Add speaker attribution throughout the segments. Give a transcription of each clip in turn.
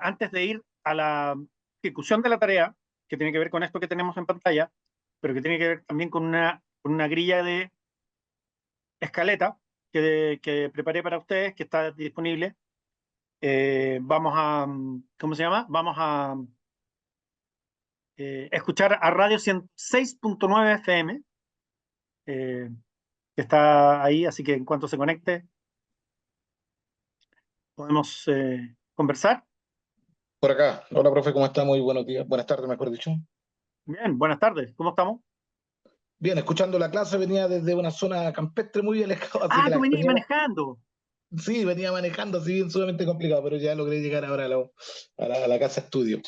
Speaker 1: antes de ir a la ejecución de la tarea, que tiene que ver con esto que tenemos en pantalla, pero que tiene que ver también con una grilla de escaleta que preparé para ustedes, que está disponible. Vamos a, ¿cómo se llama? Vamos a escuchar a Radio 106.9 FM, que está ahí, así que en cuanto se conecte podemos conversar.
Speaker 2: Por acá. Hola, profe, ¿cómo está? Muy buenos días. Buenas tardes, mejor dicho.
Speaker 1: Bien, buenas tardes, ¿cómo estamos?
Speaker 2: Bien, escuchando la clase, venía desde una zona campestre muy alejada, así
Speaker 1: Ah,
Speaker 2: que
Speaker 1: tú
Speaker 2: la
Speaker 1: venías
Speaker 2: venía,
Speaker 1: manejando.
Speaker 2: sí, venía manejando, así bien sumamente complicado, pero ya logré llegar ahora a la casa estudio.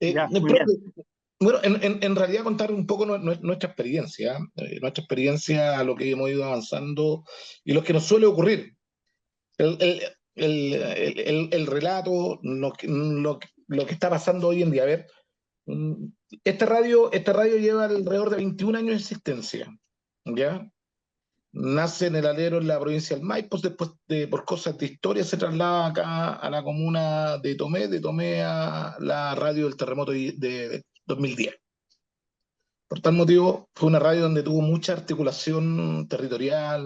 Speaker 1: Ya, muy
Speaker 2: Profe,
Speaker 1: bien.
Speaker 2: bueno, en realidad contar un poco nuestra experiencia, nuestra experiencia, a lo que hemos ido avanzando y lo que nos suele ocurrir. El, el, el relato, lo que está pasando hoy en día. A ver, Mm, esta radio lleva alrededor de 21 años de existencia, ¿ya? Nace en el alero en la provincia del Maipo, después por cosas de historia se traslada acá a la comuna de Tomé a la radio del terremoto de 2010. Por tal motivo, fue una radio donde tuvo mucha articulación territorial,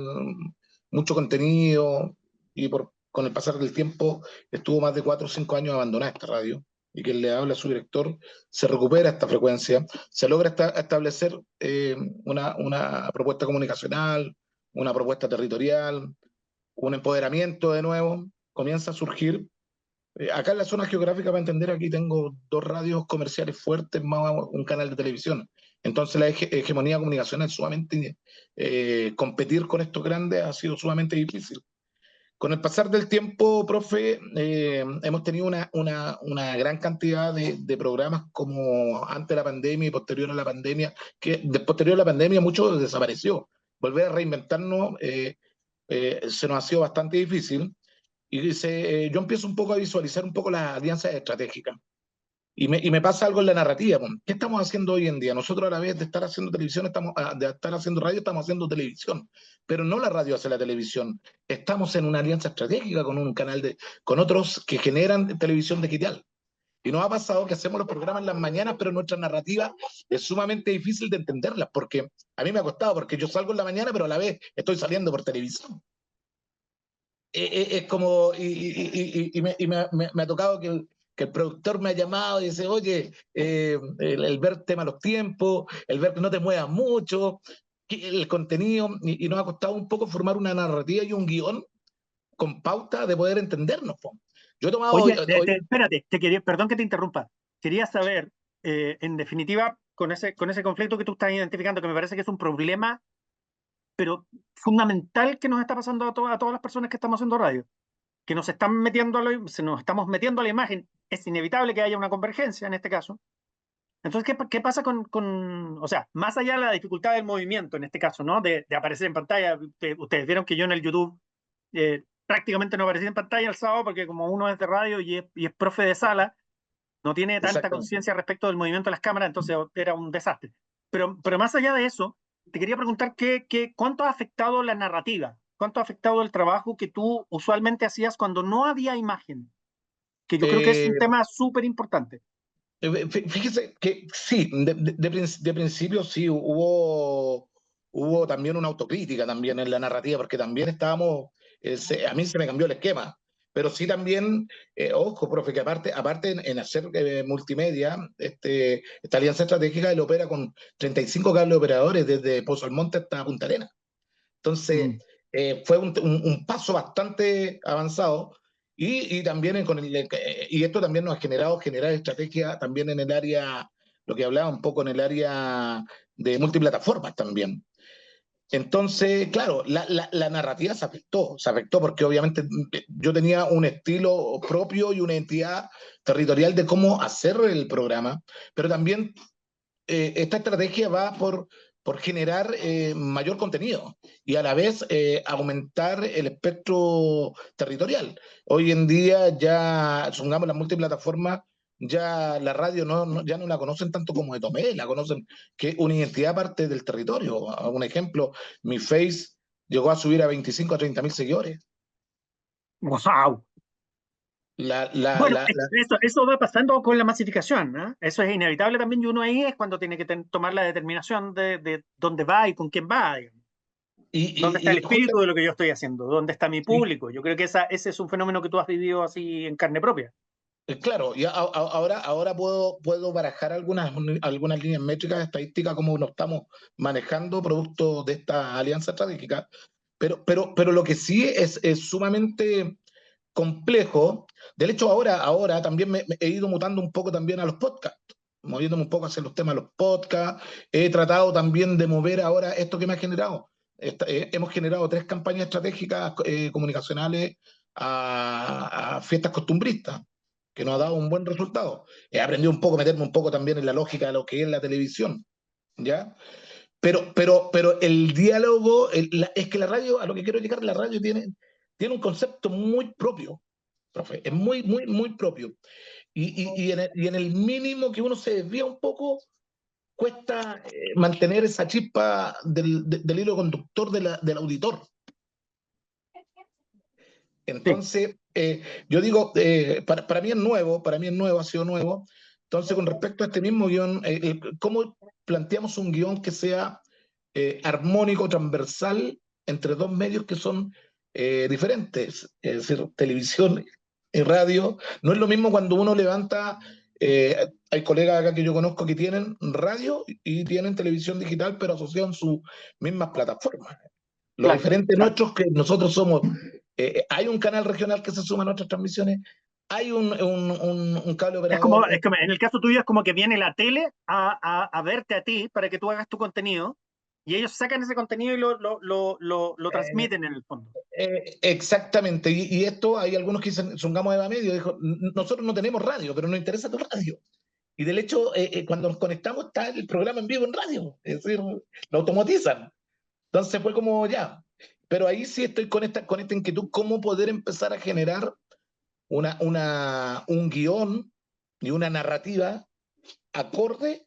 Speaker 2: mucho contenido, y con el pasar del tiempo estuvo más de 4 o 5 años abandonada esta radio, y quien le habla a su director se recupera esta frecuencia, se logra establecer una propuesta comunicacional, una propuesta territorial, un empoderamiento de nuevo, comienza a surgir. Acá en la zona geográfica, para entender, aquí tengo 2 radios comerciales fuertes más un canal de televisión. Entonces la hegemonía comunicacional es sumamente, competir con estos grandes ha sido sumamente difícil. Con el pasar del tiempo, profe, hemos tenido una gran cantidad de programas como antes de la pandemia y posterior a la pandemia, que posterior a la pandemia mucho desapareció. Volver a reinventarnos se nos ha sido bastante difícil. Y dice, yo empiezo un poco a visualizar un poco las alianzas estratégicas. Y me pasa algo en la narrativa. Po. ¿Qué estamos haciendo hoy en día? Nosotros a la vez de estar haciendo televisión, de estar haciendo radio, estamos haciendo televisión. Pero no la radio hace la televisión. Estamos en una alianza estratégica con un canal con otros que generan televisión digital. Y nos ha pasado que hacemos los programas en las mañanas, pero nuestra narrativa es sumamente difícil de entenderlas, porque a mí me ha costado, porque yo salgo en la mañana, pero a la vez estoy saliendo por televisión. Es como, me ha tocado que el productor me ha llamado y dice, oye, el ver tema los tiempos, el ver que no te muevas mucho, el contenido, y nos ha costado un poco formar una narrativa y un guión con pauta de poder entendernos. Po. Yo he tomado
Speaker 1: Oye, espérate, perdón que te interrumpa. Quería saber, en definitiva, con ese conflicto que tú estás identificando, que me parece que es un problema, pero fundamental que nos está pasando a todas las personas que estamos haciendo radio, que nos están metiendo se nos estamos metiendo a la imagen. Es inevitable que haya una convergencia en este caso. Entonces, ¿qué pasa o sea, más allá de la dificultad del movimiento en este caso, ¿no? De aparecer en pantalla, ustedes vieron que yo en el YouTube prácticamente no aparecí en pantalla el sábado porque como uno es de radio y es profe de sala, no tiene tanta
Speaker 2: exactamente.
Speaker 1: conciencia respecto del movimiento de las cámaras, entonces era un desastre. Pero más allá de eso, te quería preguntar cuánto ha afectado la narrativa, cuánto ha afectado el trabajo que tú usualmente hacías cuando no había imagen, que yo creo que es un
Speaker 2: Eh,
Speaker 1: tema súper importante.
Speaker 2: Fíjese que sí, de principio sí hubo también una autocrítica también en la narrativa, porque también estábamos, a mí se me cambió el esquema, pero sí también, ojo, profe, que aparte en hacer multimedia, esta alianza estratégica, él opera con 35 cables operadores desde Pozo Almonte hasta Punta Arenas. Entonces,
Speaker 1: Mm.
Speaker 2: fue un paso bastante avanzado y también y esto también nos ha generar estrategia también en el área, lo que hablaba un poco en el área de multiplataformas también. Entonces, claro, la narrativa se afectó porque obviamente yo tenía un estilo propio y una identidad territorial de cómo hacer el programa, pero también esta estrategia va por generar mayor contenido y a la vez aumentar el espectro territorial. Hoy en día ya, supongamos, las multiplataformas, ya la radio ya no la conocen tanto como de Tomé, la conocen que una identidad parte del territorio. Un ejemplo, mi Face llegó a subir a 25 a 30 mil seguidores.
Speaker 1: ¡Wow!
Speaker 2: La, la,
Speaker 1: Bueno,
Speaker 2: la, la-
Speaker 1: eso va pasando con la masificación, ¿no? Eso es inevitable también, y uno ahí es cuando tiene que tomar la determinación de dónde va y con quién va, digamos. ¿Dónde está el
Speaker 2: justa-
Speaker 1: espíritu de lo que yo estoy haciendo? ¿Dónde está mi
Speaker 2: sí,
Speaker 1: público? Yo creo que ese es un fenómeno que tú has vivido así en carne propia.
Speaker 2: claro, ahora puedo barajar algunas líneas métricas, estadísticas, como nos estamos manejando producto de esta alianza estratégica, pero lo que sí es sumamente complejo. Del hecho, ahora también me he ido mutando un poco también a los podcasts, moviéndome un poco hacia los temas de los podcasts. He tratado también de mover ahora esto que me ha generado. Hemos generado 3 campañas estratégicas comunicacionales a fiestas costumbristas, que nos ha dado un buen resultado. He aprendido un poco, meterme un poco también en la lógica de lo que es la televisión, ¿ya? Pero el diálogo, es que la radio, a lo que quiero llegar, la radio tiene un concepto muy propio, profe, es muy, muy, muy propio. Y en el mínimo que uno se desvía un poco, cuesta mantener esa chispa del hilo conductor del auditor.
Speaker 1: Sí.
Speaker 2: Entonces, yo digo, para mí es nuevo, ha sido nuevo. Entonces, con respecto a este mismo guión, ¿cómo planteamos un guión que sea armónico, transversal, entre dos medios que son diferentes? Es decir, televisión y radio. No es lo mismo cuando uno levanta, hay colegas acá que yo conozco que tienen radio y tienen televisión digital, pero asociados en sus mismas plataformas. Lo
Speaker 1: Claro,
Speaker 2: diferente
Speaker 1: claro.
Speaker 2: nuestro es que nosotros somos, hay un canal regional que se suma a nuestras transmisiones, hay un cable operador.
Speaker 1: Es como, en el caso tuyo es como que viene la tele a verte a ti para que tú hagas tu contenido y ellos sacan ese contenido y lo
Speaker 2: eh,
Speaker 1: transmiten en el fondo.
Speaker 2: Exactamente, y esto hay algunos que dicen, Sungamo de medio, dijo, nosotros no tenemos radio, pero nos interesa tu radio. Y del hecho, cuando nos conectamos está el programa en vivo en radio, es decir, lo automatizan. Entonces fue como ya. Pero ahí sí estoy con esta inquietud, cómo poder empezar a generar un guión y una narrativa acorde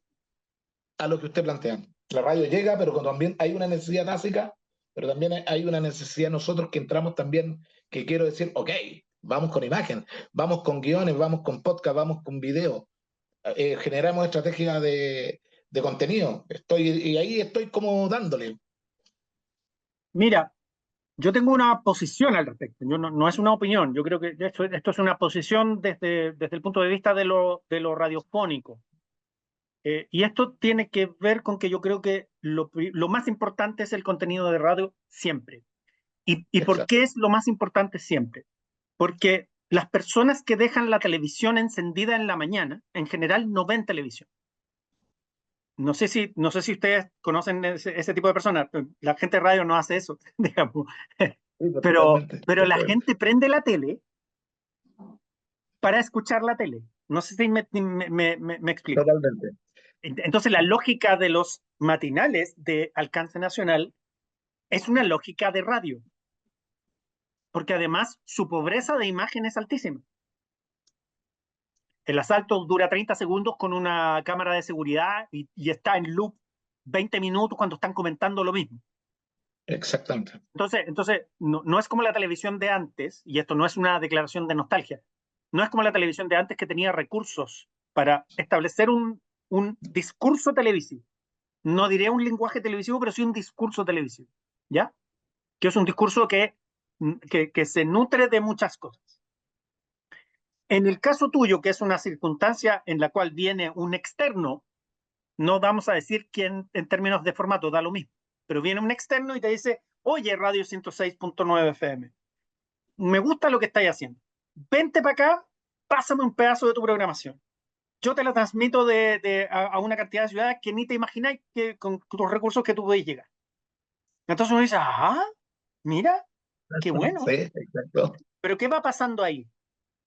Speaker 2: a lo que usted plantea. La radio llega, pero también hay una necesidad básica, pero también hay una necesidad nosotros que entramos también, que quiero decir, ok, vamos con imagen, vamos con guiones, vamos con podcast, vamos con video, generamos estrategias de contenido. Y ahí estoy como dándole.
Speaker 1: Mira, yo tengo una posición al respecto, yo no es una opinión, yo creo que esto es una posición desde el punto de vista de lo radiofónico. Y esto tiene que ver con que yo creo que lo más importante es el contenido de radio siempre. ¿Y por
Speaker 2: Exacto.
Speaker 1: qué es lo más importante siempre? Porque las personas que dejan la televisión encendida en la mañana, en general no ven televisión. No sé si ustedes conocen ese tipo de personas. La gente de radio no hace eso, digamos.
Speaker 2: Sí, pues,
Speaker 1: Pero,
Speaker 2: totalmente,
Speaker 1: pero la
Speaker 2: totalmente.
Speaker 1: gente prende la tele para escuchar la tele. No sé si me explico.
Speaker 2: Totalmente.
Speaker 1: Entonces, la lógica de los matinales de alcance nacional es una lógica de radio, porque además su pobreza de imagen es altísima. El asalto dura 30 segundos con una cámara de seguridad y está en loop 20 minutos cuando están comentando lo mismo.
Speaker 2: Exactamente.
Speaker 1: Entonces no es como la televisión de antes, y esto no es una declaración de nostalgia, no es como la televisión de antes que tenía recursos para establecer un discurso televisivo. No diré un lenguaje televisivo, pero sí un discurso televisivo, ¿ya? Que es un discurso que se nutre de muchas cosas. En el caso tuyo, que es una circunstancia en la cual viene un externo, no vamos a decir quién en términos de formato, da lo mismo, pero viene un externo y te dice, oye, Radio 106.9 FM, me gusta lo que estáis haciendo, vente para acá, pásame un pedazo de tu programación. Yo te la transmito a una cantidad de ciudades que ni te imagináis que con los recursos que tú podéis llegar. Entonces uno dice, ah, mira, qué
Speaker 2: Sí,
Speaker 1: bueno.
Speaker 2: exacto.
Speaker 1: Pero ¿qué va pasando ahí?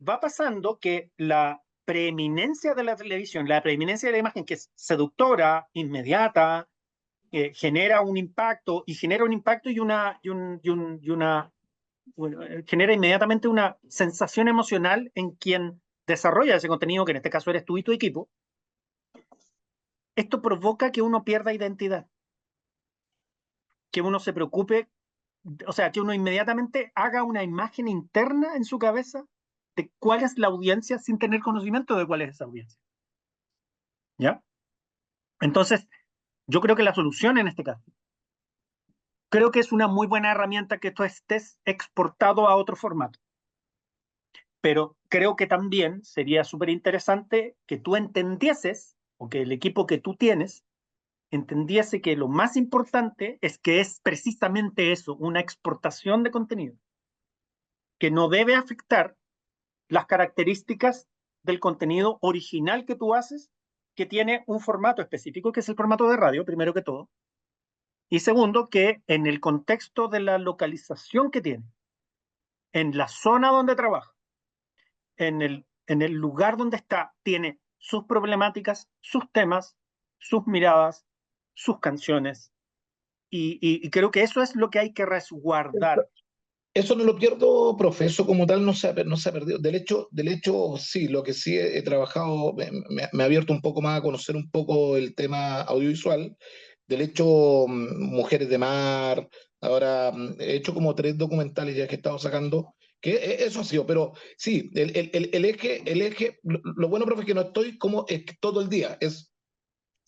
Speaker 1: Va pasando que la preeminencia de la televisión, la preeminencia de la imagen, que es seductora, inmediata, genera un impacto genera inmediatamente una sensación emocional en quien desarrolla ese contenido, que en este caso eres tú y tu equipo. Esto provoca que uno pierda identidad, que uno se preocupe, o sea, que uno inmediatamente haga una imagen interna en su cabeza de cuál es la audiencia sin tener conocimiento de cuál es esa audiencia. ¿Ya? Entonces, yo creo que la solución en este caso, creo que es una muy buena herramienta que tú estés exportado a otro formato. Pero creo que también sería súper interesante que tú entendieses, o que el equipo que tú tienes, entendiese que lo más importante es que es precisamente eso, una exportación de contenido, que no debe afectar las características del contenido original que tú haces, que tiene un formato específico, que es el formato de radio, primero que todo, y segundo, que en el contexto de la localización que tiene, en la zona donde trabaja, en el lugar donde está, tiene sus problemáticas, sus temas, sus miradas, sus canciones, y creo que eso es lo que hay que resguardar.
Speaker 2: Eso no lo pierdo, profe, eso como tal no se ha perdido. Del hecho, sí, lo que sí he trabajado, me ha abierto un poco más a conocer un poco el tema audiovisual. Del hecho, Mujeres de Mar, ahora he hecho como 3 documentales ya que he estado sacando, que eso ha sido, pero sí, lo bueno, profe, es que no estoy como es que todo el día,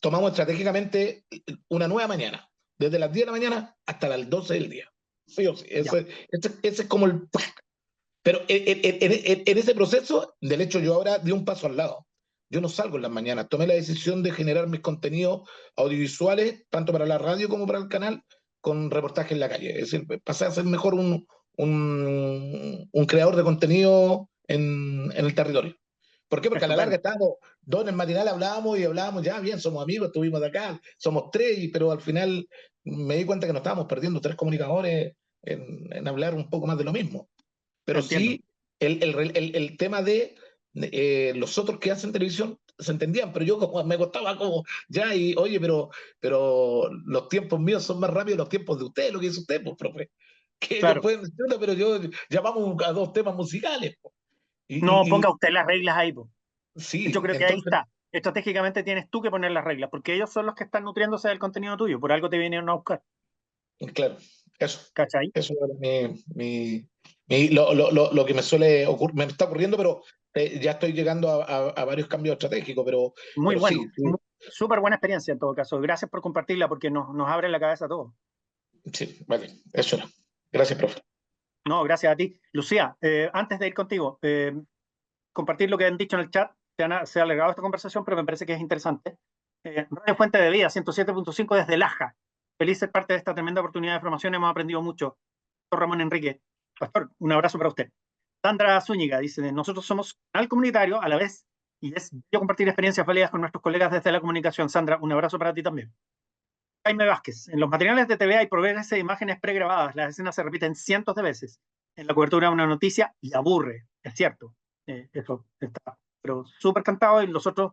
Speaker 2: tomamos estratégicamente una nueva mañana, desde las 10 de la mañana hasta las 12 del día. Sí o sí,
Speaker 1: Ya,
Speaker 2: ese es como el... Pero en ese proceso, del hecho, yo ahora di un paso al lado. Yo no salgo en las mañanas. Tomé la decisión de generar mis contenidos audiovisuales, tanto para la radio como para el canal, con reportaje en la calle. Es decir, pasé a ser mejor un creador de contenido en el territorio. ¿Por qué? Porque a la larga
Speaker 1: estupendo.
Speaker 2: estábamos, dos en el matinal hablábamos, ya bien, somos amigos, estuvimos de acá, somos tres, pero al final me di cuenta que nos estábamos perdiendo 3 comunicadores en hablar un poco más de lo mismo. Pero
Speaker 1: Entiendo.
Speaker 2: sí, el tema de los otros que hacen televisión se entendían, pero yo como me costaba como, ya, y oye, pero los tiempos míos son más rápidos los tiempos de usted, lo que dice usted, pues, profe. Que ellos
Speaker 1: Claro.
Speaker 2: pueden decirlo, pero yo llamamos a 2 temas musicales, pues.
Speaker 1: No
Speaker 2: Y
Speaker 1: ponga usted las reglas ahí, po. Yo
Speaker 2: sí,
Speaker 1: creo que ahí
Speaker 2: entonces,
Speaker 1: está. Estratégicamente tienes tú que poner las reglas, porque ellos son los que están nutriéndose del contenido tuyo, por algo te vinieron a buscar,
Speaker 2: claro, eso.
Speaker 1: ¿cachai?
Speaker 2: Eso era lo que me suele ocurrir, me está ocurriendo, pero ya estoy llegando a varios cambios estratégicos,
Speaker 1: Muy
Speaker 2: pero sí,
Speaker 1: bueno, súper buena experiencia en todo caso. Gracias por compartirla porque nos abre la cabeza a todos.
Speaker 2: sí, vale, eso era. Gracias, profe.
Speaker 1: No, gracias a ti. Lucía, antes de ir contigo, compartir lo que han dicho en el chat. Se ha alargado esta conversación, pero me parece que es interesante. Radio Fuente de Vida, 107.5 desde Laja. Feliz ser parte de esta tremenda oportunidad de formación. Hemos aprendido mucho. Doctor Ramón Enrique, pastor, un abrazo para usted. Sandra Zúñiga dice: nosotros somos canal comunitario a la vez y es bello compartir experiencias válidas con nuestros colegas desde la comunicación. Sandra, un abrazo para ti también. Jaime Vázquez, en los materiales de TV hay progresos de imágenes pregrabadas. Las escenas se repiten cientos de veces. En la cobertura de una noticia y aburre, es cierto. Eso está, pero súper cantado. Y nosotros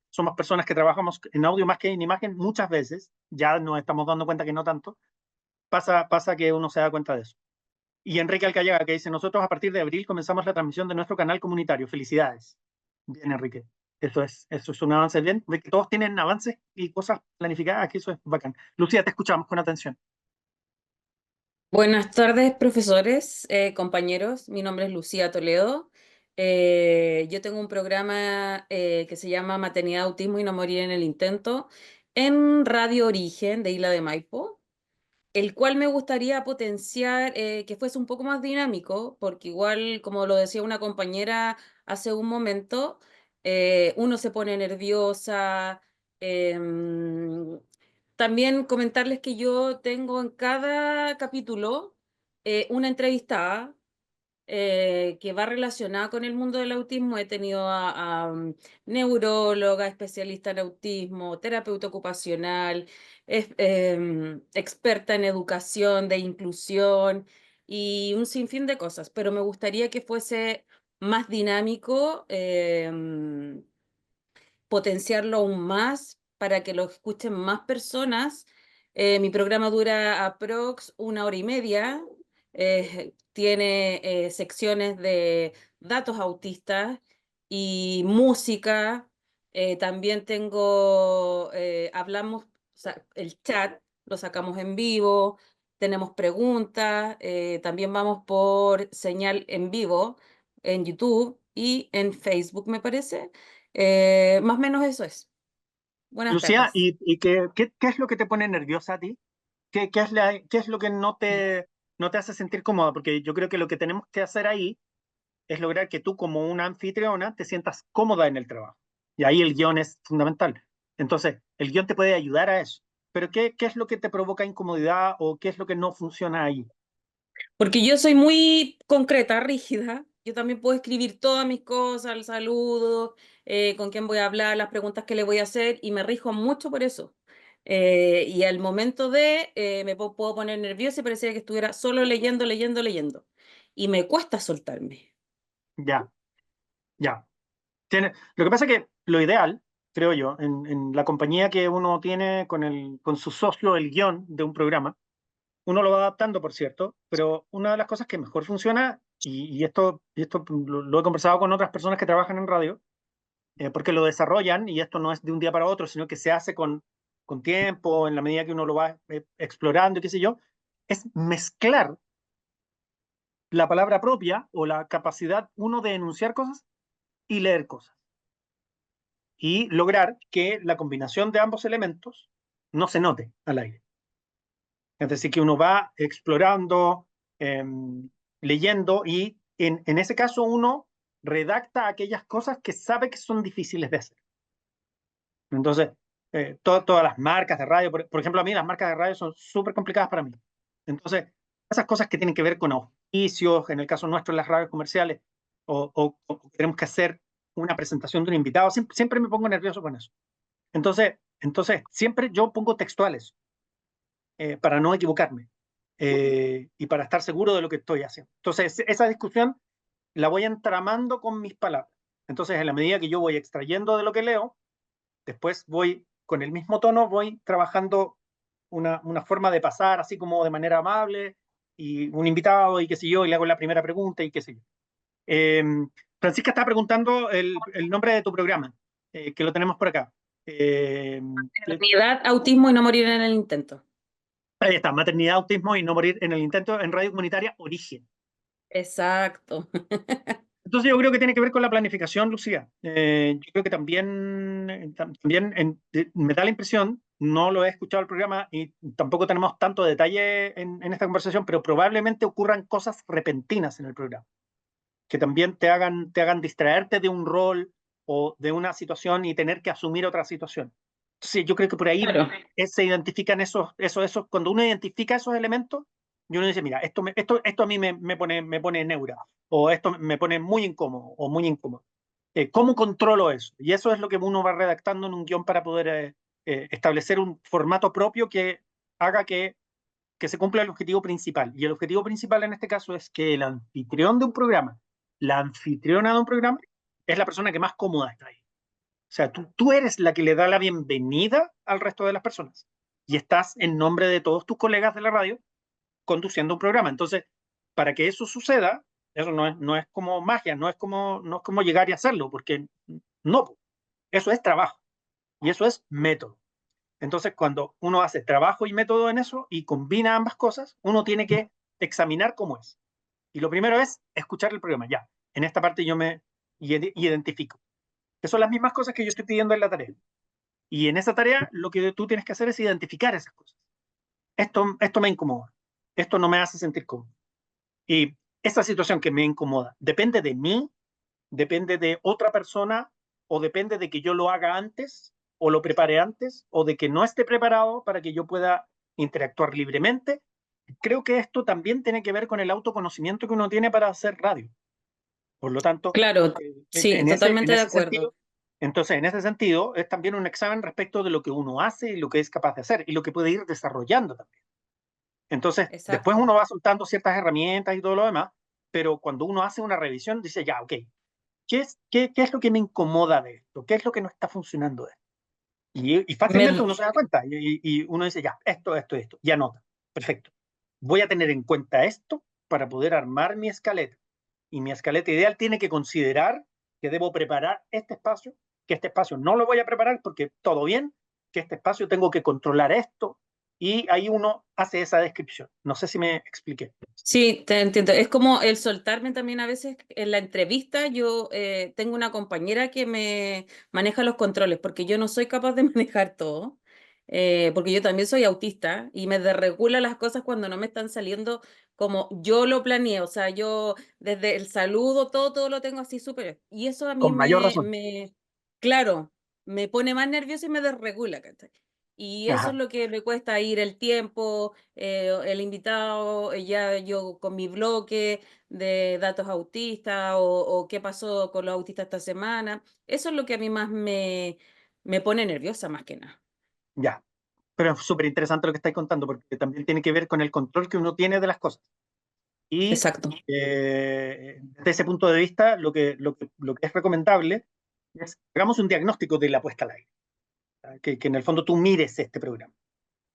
Speaker 1: somos personas que trabajamos en audio más que en imagen muchas veces. Ya nos estamos dando cuenta que no tanto. Pasa que uno se da cuenta de eso. Y Enrique Alcayaga que dice: nosotros a partir de abril comenzamos la transmisión de nuestro canal comunitario. Felicidades. Bien, Enrique. Eso es un avance bien, de que todos tienen avances y cosas planificadas, que eso es bacán. Lucía, te escuchamos con atención.
Speaker 3: Buenas tardes, profesores, compañeros. Mi nombre es Lucía Toledo. Yo tengo un programa que se llama Maternidad, Autismo y No Morir en el Intento en Radio Origen de Isla de Maipo, el cual me gustaría potenciar que fuese un poco más dinámico, porque igual, como lo decía una compañera hace un momento, uno se pone nerviosa. em, También comentarles que yo tengo en cada capítulo una entrevistada que va relacionada con el mundo del autismo. He tenido a neuróloga, especialista en autismo, terapeuta ocupacional, experta en educación, de inclusión y un sinfín de cosas, pero me gustaría que fuese más dinámico, potenciarlo aún más para que lo escuchen más personas. Mi programa dura aprox 1 hora y media. Tiene secciones de datos autistas y música. También tengo, hablamos, el chat lo sacamos en vivo, tenemos preguntas, también vamos por señal en vivo. en YouTube y en Facebook, me parece. Más o menos eso es. Buenas
Speaker 1: Lucía,
Speaker 3: tardes.
Speaker 1: ¿qué es lo que te pone nerviosa a ti? ¿Qué es lo que no te hace sentir cómoda? Porque yo creo que lo que tenemos que hacer ahí es lograr que tú como una anfitriona te sientas cómoda en el trabajo. Y ahí el guión es fundamental. Entonces, el guión te puede ayudar a eso. Pero ¿qué es lo que te provoca incomodidad o qué es lo que no funciona ahí?
Speaker 3: Porque yo soy muy concreta, rígida. Yo también puedo escribir todas mis cosas, el saludo, con quién voy a hablar, las preguntas que le voy a hacer, y me rijo mucho por eso. Y al momento de, puedo poner nerviosa y parecía que estuviera solo leyendo, leyendo, leyendo. Y me cuesta soltarme.
Speaker 1: Ya, ya. Lo que pasa es que lo ideal, creo yo, en la compañía que uno tiene con su socio, el guión de un programa, uno lo va adaptando, por cierto, pero una de las cosas que mejor funciona, y esto lo he conversado con otras personas que trabajan en radio, porque lo desarrollan, y esto no es de un día para otro, sino que se hace con tiempo, en la medida que uno lo va explorando, y qué sé yo, es mezclar la palabra propia o la capacidad uno de enunciar cosas y leer cosas, y lograr que la combinación de ambos elementos no se note al aire. Es decir, que uno va explorando, eh, leyendo, y en ese caso uno redacta aquellas cosas que sabe que son difíciles de hacer. Entonces, todas las marcas de radio, por ejemplo, a mí las marcas de radio son súper complicadas para mí. Entonces, esas cosas que tienen que ver con auspicios, en el caso nuestro en las radios comerciales, o tenemos que hacer una presentación de un invitado, siempre me pongo nervioso con eso. Entonces siempre yo pongo textuales, para no equivocarme, y para estar seguro de lo que estoy haciendo. Entonces, esa discusión la voy entramando con mis palabras. Entonces, en la medida que yo voy extrayendo de lo que leo, después voy, con el mismo tono, voy trabajando una forma de pasar, así como de manera amable, y un invitado, y qué sé yo, y le hago la primera pregunta, y qué sé yo. Eh, Francisca está preguntando el nombre de tu programa, que lo tenemos por acá. Eh,
Speaker 3: Maternidad, autismo y no morir en el intento.
Speaker 1: Ahí está, maternidad, autismo y no morir en el intento, en radio comunitaria Origen.
Speaker 3: Exacto.
Speaker 1: Entonces yo creo que tiene que ver con la planificación, Lucía. Yo creo que también, también me da la impresión, no lo he escuchado el programa y tampoco tenemos tanto detalle en esta conversación, pero probablemente ocurran cosas repentinas en el programa, que también te hagan distraerte de un rol o de una situación y tener que asumir otra situación. Entonces yo creo que por ahí
Speaker 3: Claro.
Speaker 1: se identifican cuando uno identifica esos elementos, y uno dice, mira, esto a mí me pone neura, o esto me pone muy incómodo o muy incómodo. ¿Cómo controlo eso? Y eso es lo que uno va redactando en un guión para poder establecer un formato propio que haga que se cumpla el objetivo principal. Y el objetivo principal en este caso es que el anfitrión de un programa, la anfitriona de un programa, es la persona que más cómoda está ahí. O sea, tú eres la que le da la bienvenida al resto de las personas. Y estás en nombre de todos tus colegas de la radio conduciendo un programa. Entonces, para que eso suceda, eso no es como magia, no es como llegar y hacerlo, porque no, eso es trabajo y eso es método. Entonces, cuando uno hace trabajo y método en eso y combina ambas cosas, uno tiene que examinar cómo es. Y lo primero es escuchar el programa. Ya, en esta parte yo me identifico, que son las mismas cosas que yo estoy pidiendo en la tarea. Y en esa tarea lo que tú tienes que hacer es identificar esas cosas. Esto me incomoda, esto no me hace sentir cómodo. Y esa situación que me incomoda, ¿depende de mí? ¿Depende de otra persona? ¿O depende de que yo lo haga antes o lo prepare antes? ¿O de que no esté preparado para que yo pueda interactuar libremente? Creo que esto también tiene que ver con el autoconocimiento que uno tiene para hacer radio. Por lo tanto,
Speaker 3: Claro, sí,
Speaker 1: en ese, en
Speaker 3: totalmente de
Speaker 1: ese
Speaker 3: acuerdo.
Speaker 1: sentido, entonces, en ese sentido, es también un examen respecto de lo que uno hace y lo que es capaz de hacer y lo que puede ir desarrollando también. Entonces, después
Speaker 3: Exacto.
Speaker 1: uno va soltando ciertas herramientas y todo lo demás, pero cuando uno hace una revisión, dice, ya, ok, ¿qué es lo que me incomoda de esto? ¿Qué es lo que no está funcionando de esto? Y fácilmente
Speaker 3: Me,
Speaker 1: uno se da cuenta y uno dice, ya, esto, y anota. Perfecto. Voy a tener en cuenta esto para poder armar mi escaleta. Y mi escaleta ideal tiene que considerar que debo preparar este espacio, que este espacio no lo voy a preparar porque todo bien, que este espacio tengo que controlar esto. y ahí uno hace esa descripción. No sé si me expliqué.
Speaker 3: Sí, te entiendo. Es como el soltarme también a veces en la entrevista. Yo tengo una compañera que me maneja los controles porque yo no soy capaz de manejar todo, porque yo también soy autista y me desregula las cosas cuando no me están saliendo como yo lo planeé. O sea, yo desde el saludo, todo lo tengo así súper. Y eso a mí
Speaker 1: Con mayor razón.
Speaker 3: claro, me pone más nerviosa y me desregula, ¿cachai? Y eso es
Speaker 1: Ajá,
Speaker 3: lo que me cuesta ir el tiempo, el invitado, ya yo con mi bloque de datos autistas o qué pasó con los autistas esta semana. Eso es lo que a mí más me pone nerviosa más que nada.
Speaker 1: ya. Pero es súper interesante lo que estáis contando, porque también tiene que ver con el control que uno tiene de las cosas. Y
Speaker 3: Exacto.
Speaker 1: desde ese punto de vista, lo que es recomendable es, hagamos un diagnóstico de la puesta al aire, que en el fondo tú mires este programa,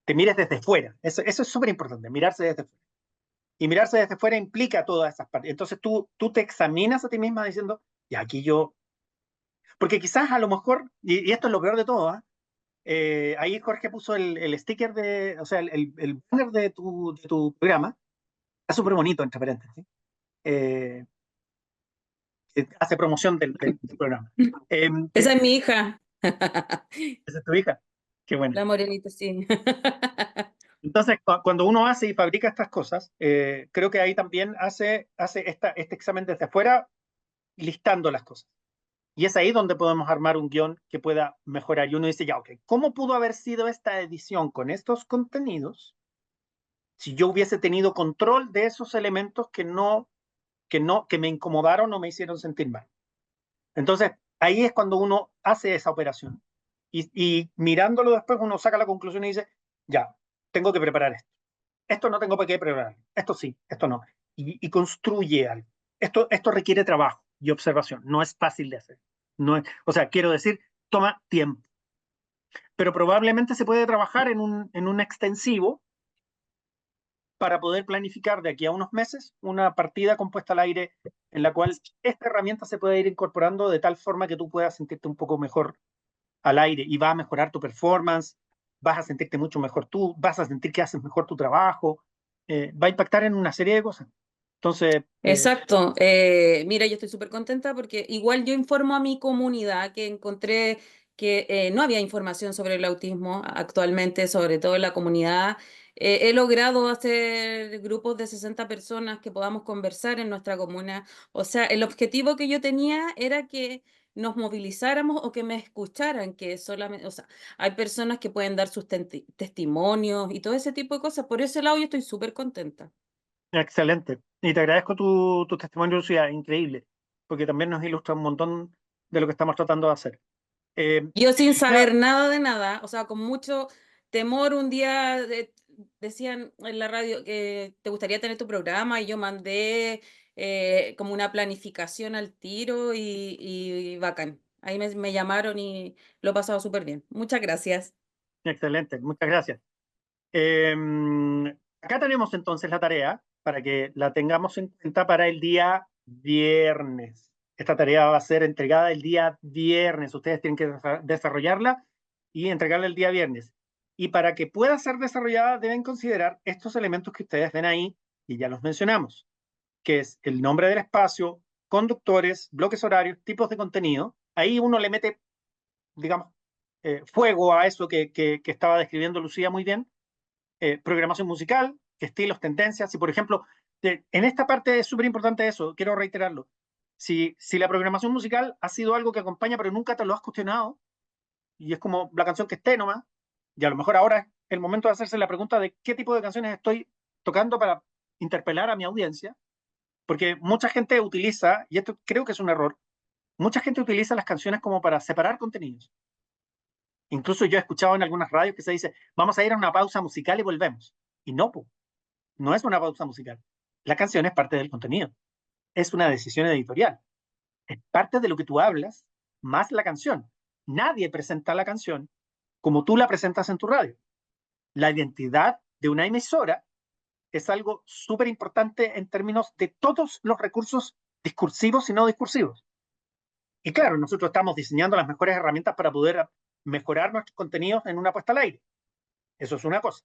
Speaker 1: te mires desde fuera. Eso es súper importante, mirarse desde fuera. Y mirarse desde fuera implica todas esas partes. Entonces tú te examinas a ti misma diciendo, y aquí yo, porque quizás a lo mejor, y esto es lo peor de todo, ahí Jorge puso el sticker de, o sea, el banner de tu programa, está súper bonito, entre paréntesis, eh, que hace promoción del programa. Eh,
Speaker 3: Esa
Speaker 1: que-
Speaker 3: es mi hija.
Speaker 1: Esa es tu hija, qué buena.
Speaker 3: La morenita, sí.
Speaker 1: Entonces, cuando uno hace y fabrica estas cosas, creo que ahí también hace este examen desde afuera, listando las cosas. Y es ahí donde podemos armar un guión que pueda mejorar. Y uno dice, ya, ok, ¿cómo pudo haber sido esta edición con estos contenidos si yo hubiese tenido control de esos elementos que me incomodaron o me hicieron sentir mal? Entonces, ahí es cuando uno hace esa operación. Y mirándolo después, uno saca la conclusión y dice, ya, tengo que preparar esto. Esto no tengo para qué preparar. Esto sí, esto no. Y construye algo. Esto requiere trabajo y observación. No es fácil de hacer. No es, o sea, quiero decir, toma tiempo. Pero probablemente se puede trabajar en un extensivo para poder planificar de aquí a unos meses una partida compuesta al aire en la cual esta herramienta se puede ir incorporando de tal forma que tú puedas sentirte un poco mejor al aire y va a mejorar tu performance, vas a sentirte mucho mejor tú, vas a sentir que haces mejor tu trabajo, va a impactar en una serie de cosas. Entonces,
Speaker 3: Exacto. Mira, yo estoy súper contenta porque igual yo informo a mi comunidad que encontré que no había información sobre el autismo actualmente, sobre todo en la comunidad. He logrado hacer grupos de 60 personas que podamos conversar en nuestra comuna. O sea, el objetivo que yo tenía era que nos movilizáramos o que me escucharan, que solamente, o sea, hay personas que pueden dar sus testimonios y todo ese tipo de cosas. Por ese lado yo estoy súper contenta.
Speaker 1: excelente. Y te agradezco tu testimonio, Lucía, increíble, porque también nos ilustra un montón de lo que estamos tratando de hacer.
Speaker 3: Yo sin
Speaker 1: Ya,
Speaker 3: saber nada de nada, o sea, con mucho temor, un día decían en la radio que te gustaría tener tu programa y yo mandé como una planificación al tiro y bacán. Ahí me llamaron y lo he pasado súper bien. Muchas gracias.
Speaker 1: excelente, muchas gracias. Eh, Acá tenemos entonces la tarea para que la tengamos en cuenta para el día viernes. Esta tarea va a ser entregada el día viernes. Ustedes tienen que desarrollarla y entregarla el día viernes. Y para que pueda ser desarrollada deben considerar estos elementos que ustedes ven ahí, y ya los mencionamos, que es el nombre del espacio, conductores, bloques horarios, tipos de contenido. Ahí uno le mete, digamos, fuego a eso que estaba describiendo Lucía muy bien. Programación musical, estilos, tendencias. Y por ejemplo, en esta parte es súper importante eso, quiero reiterarlo. Si la programación musical ha sido algo que acompaña, pero nunca te lo has cuestionado, y es como la canción que esté nomás, y a lo mejor ahora es el momento de hacerse la pregunta de qué tipo de canciones estoy tocando para interpelar a mi audiencia, porque mucha gente utiliza, y esto creo que es un error, mucha gente utiliza las canciones como para separar contenidos. Incluso yo he escuchado en algunas radios que se dice, vamos a ir a una pausa musical y volvemos. Y no, po, no es una pausa musical. La canción es parte del contenido. Es una decisión editorial. Es parte de lo que tú hablas más la canción. Nadie presenta la canción como tú la presentas en tu radio. La identidad de una emisora es algo súper importante en términos de todos los recursos discursivos y no discursivos. Y claro, nosotros estamos diseñando las mejores herramientas para poder mejorar nuestros contenidos en una puesta al aire. Eso es una cosa.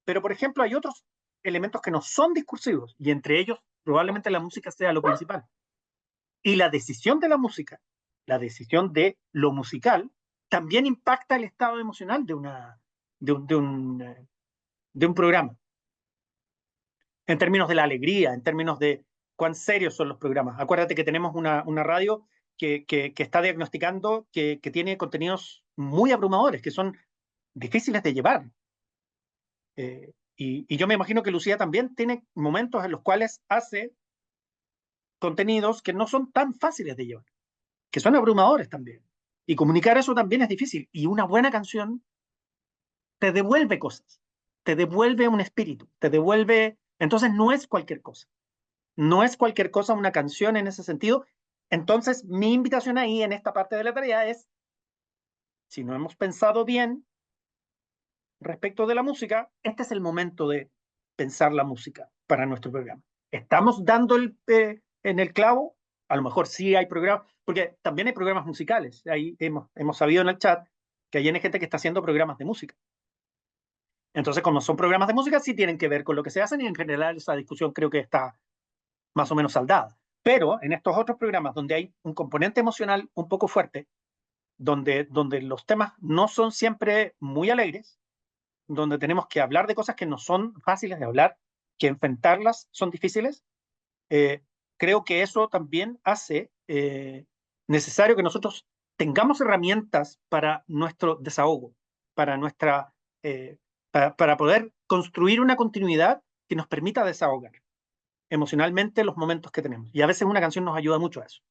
Speaker 1: Pero, por ejemplo, hay otros elementos que no son discursivos, y entre ellos probablemente la música sea lo principal. Y la decisión de la música, la decisión de lo musical, también impacta el estado emocional de un programa, en términos de la alegría, en términos de cuán serios son los programas. Acuérdate que tenemos una radio que está diagnosticando que tiene contenidos muy abrumadores, que son difíciles de llevar. Y yo me imagino que Lucía también tiene momentos en los cuales hace contenidos que no son tan fáciles de llevar, que son abrumadores también. Y comunicar eso también es difícil. Y una buena canción te devuelve cosas, te devuelve un espíritu, te devuelve... Entonces no es cualquier cosa. No es cualquier cosa una canción en ese sentido. Entonces mi invitación ahí en esta parte de la tarea es, si no hemos pensado bien respecto de la música, este es el momento de pensar la música para nuestro programa. ¿Estamos dando en el clavo? A lo mejor sí hay programas, porque también hay programas musicales. Ahí hemos sabido en el chat que hay gente que está haciendo programas de música. Entonces, como son programas de música, sí tienen que ver con lo que se hacen y en general esa discusión creo que está más o menos saldada. Pero en estos otros programas donde hay un componente emocional un poco fuerte, donde los temas no son siempre muy alegres, donde tenemos que hablar de cosas que no son fáciles de hablar, que enfrentarlas son difíciles, eh, creo que eso también hace necesario que nosotros tengamos herramientas para nuestro desahogo, para, nuestra, para poder construir una continuidad que nos permita desahogar emocionalmente los momentos que tenemos. Y a veces una canción nos ayuda mucho a eso.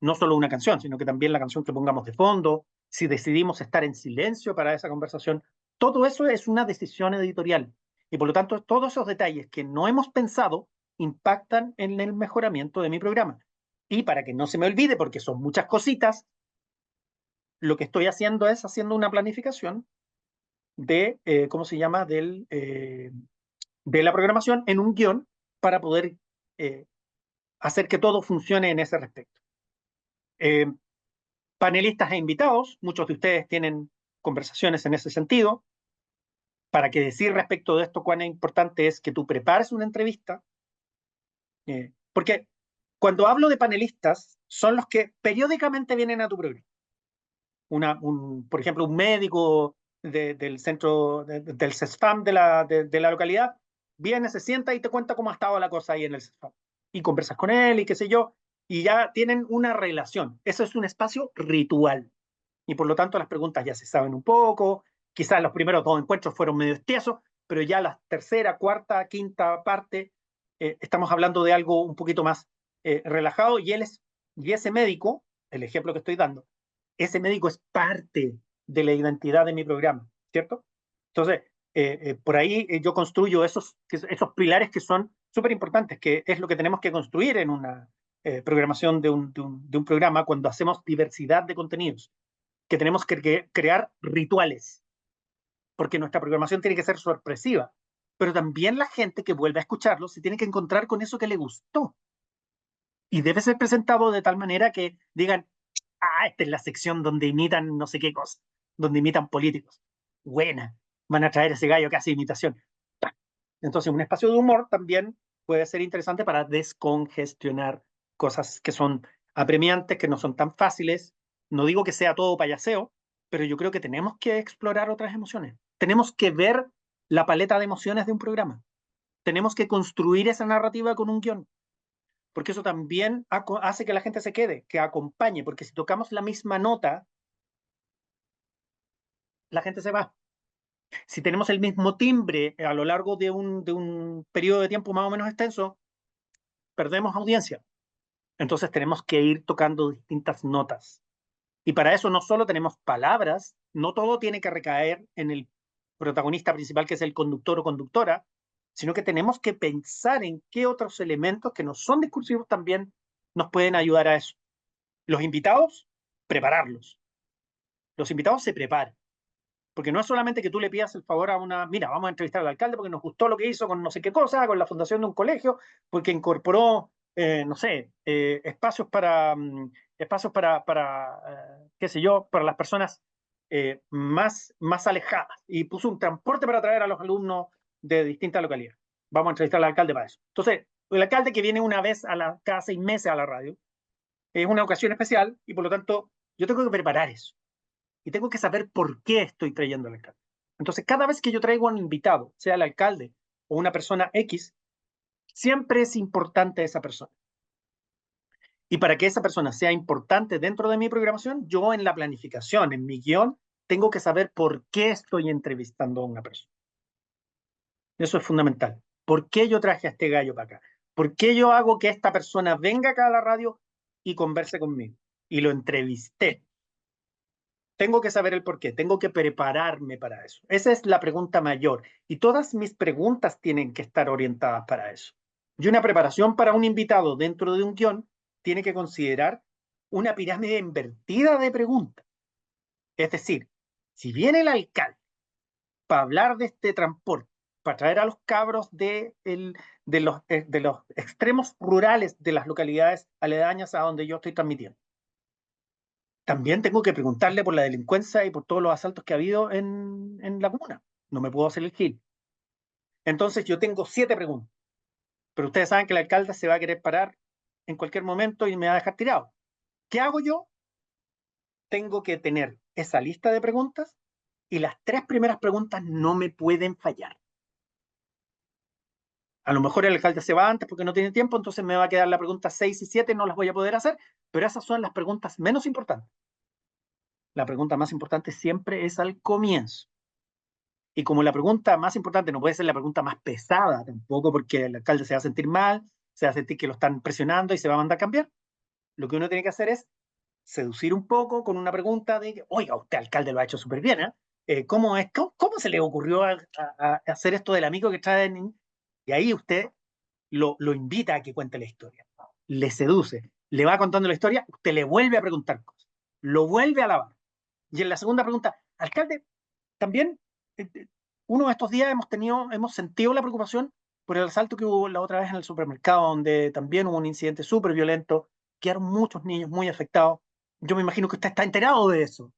Speaker 1: No solo una canción, sino que también la canción que pongamos de fondo, si decidimos estar en silencio para esa conversación, todo eso es una decisión editorial. Y por lo tanto, todos esos detalles que no hemos pensado impactan en el mejoramiento de mi programa. Y para que no se me olvide, porque son muchas cositas, lo que estoy haciendo es haciendo una planificación de, ¿cómo se llama?, de la programación en un guión para poder hacer que todo funcione en ese respecto. Eh, Panelistas e invitados, muchos de ustedes tienen conversaciones en ese sentido. Para que decir respecto de esto cuán importante es que tú prepares una entrevista, porque cuando hablo de panelistas, son los que periódicamente vienen a tu programa. Por ejemplo, un médico del centro, del CESFAM de la localidad, viene, se sienta y te cuenta cómo ha estado la cosa ahí en el CESFAM. Y conversas con él y qué sé yo, y ya tienen una relación. Eso es un espacio ritual. Y por lo tanto las preguntas ya se saben un poco, quizás los primeros dos encuentros fueron medio tiesos, pero ya la tercera, cuarta, quinta parte, estamos hablando de algo un poquito más relajado y ese médico, el ejemplo que estoy dando, ese médico es parte de la identidad de mi programa, ¿cierto? Entonces, por ahí yo construyo esos pilares que son súper importantes, que es lo que tenemos que construir en una programación de un programa cuando hacemos diversidad de contenidos, que tenemos que crear rituales, porque nuestra programación tiene que ser sorpresiva, pero también la gente que vuelve a escucharlo se tiene que encontrar con eso que le gustó. Y debe ser presentado de tal manera que digan, esta es la sección donde imitan no sé qué cosa, donde imitan políticos. Buena, van a traer ese gallo que hace imitación. Entonces, un espacio de humor también puede ser interesante para descongestionar cosas que son apremiantes, que no son tan fáciles. No digo que sea todo payaseo, pero yo creo que tenemos que explorar otras emociones. Tenemos que ver la paleta de emociones de un programa. Tenemos que construir esa narrativa con un guión, porque eso también hace que la gente se quede, que acompañe, porque si tocamos la misma nota, la gente se va. Si tenemos el mismo timbre a lo largo de un periodo de tiempo más o menos extenso, perdemos audiencia. Entonces tenemos que ir tocando distintas notas. Y para eso no solo tenemos palabras, no todo tiene que recaer en el protagonista principal, que es el conductor o conductora, sino que tenemos que pensar en qué otros elementos que no son discursivos también nos pueden ayudar a eso. Los invitados, prepararlos. Los invitados se preparan. Porque no es solamente que tú le pidas el favor a mira, vamos a entrevistar al alcalde porque nos gustó lo que hizo con no sé qué cosa, con la fundación de un colegio, porque incorporó, no sé, qué sé yo, para las personas más alejadas y puso un transporte para traer a los alumnos de distintas localidades. Vamos a entrevistar al alcalde para eso. Entonces, el alcalde que viene una vez cada 6 meses a la radio es una ocasión especial y por lo tanto yo tengo que preparar eso. Y tengo que saber por qué estoy trayendo al alcalde. Entonces, cada vez que yo traigo a un invitado, sea el alcalde o una persona X, siempre es importante esa persona. Y para que esa persona sea importante dentro de mi programación, yo en la planificación, en mi guión, tengo que saber por qué estoy entrevistando a una persona. Eso es fundamental. ¿Por qué yo traje a este gallo para acá? ¿Por qué yo hago que esta persona venga acá a la radio y converse conmigo? Y lo entrevisté. Tengo que saber el por qué, tengo que prepararme para eso. Esa es la pregunta mayor. Y todas mis preguntas tienen que estar orientadas para eso. Y una preparación para un invitado dentro de un guión tiene que considerar una pirámide invertida de preguntas. Es decir, si viene el alcalde para hablar de este transporte, para traer a los cabros de los extremos rurales de las localidades aledañas a donde yo estoy transmitiendo, también tengo que preguntarle por la delincuencia y por todos los asaltos que ha habido en la comuna. No me puedo hacer el gil. Entonces yo tengo 7 preguntas, pero ustedes saben que el alcalde se va a querer parar en cualquier momento y me va a dejar tirado. ¿Qué hago yo? Tengo que tener esa lista de preguntas y las 3 primeras preguntas no me pueden fallar. A lo mejor el alcalde se va antes porque no tiene tiempo, entonces me va a quedar la pregunta 6 y 7, no las voy a poder hacer, pero esas son las preguntas menos importantes. La pregunta más importante siempre es al comienzo. Y como la pregunta más importante no puede ser la pregunta más pesada tampoco, porque el alcalde se va a sentir mal, se va a sentir que lo están presionando y se va a mandar a cambiar, lo que uno tiene que hacer es seducir un poco con una pregunta de, oiga, usted alcalde lo ha hecho súper bien, ¿eh? ¿Cómo se le ocurrió a hacer esto del amigo que traen? Y ahí usted lo invita a que cuente la historia, le seduce, le va contando la historia, usted le vuelve a preguntar cosas, lo vuelve a alabar. Y en la segunda pregunta, alcalde, también uno de estos días hemos sentido la preocupación por el asalto que hubo la otra vez en el supermercado, donde también hubo un incidente súper violento, quedaron muchos niños muy afectados. Yo me imagino que usted está enterado de eso.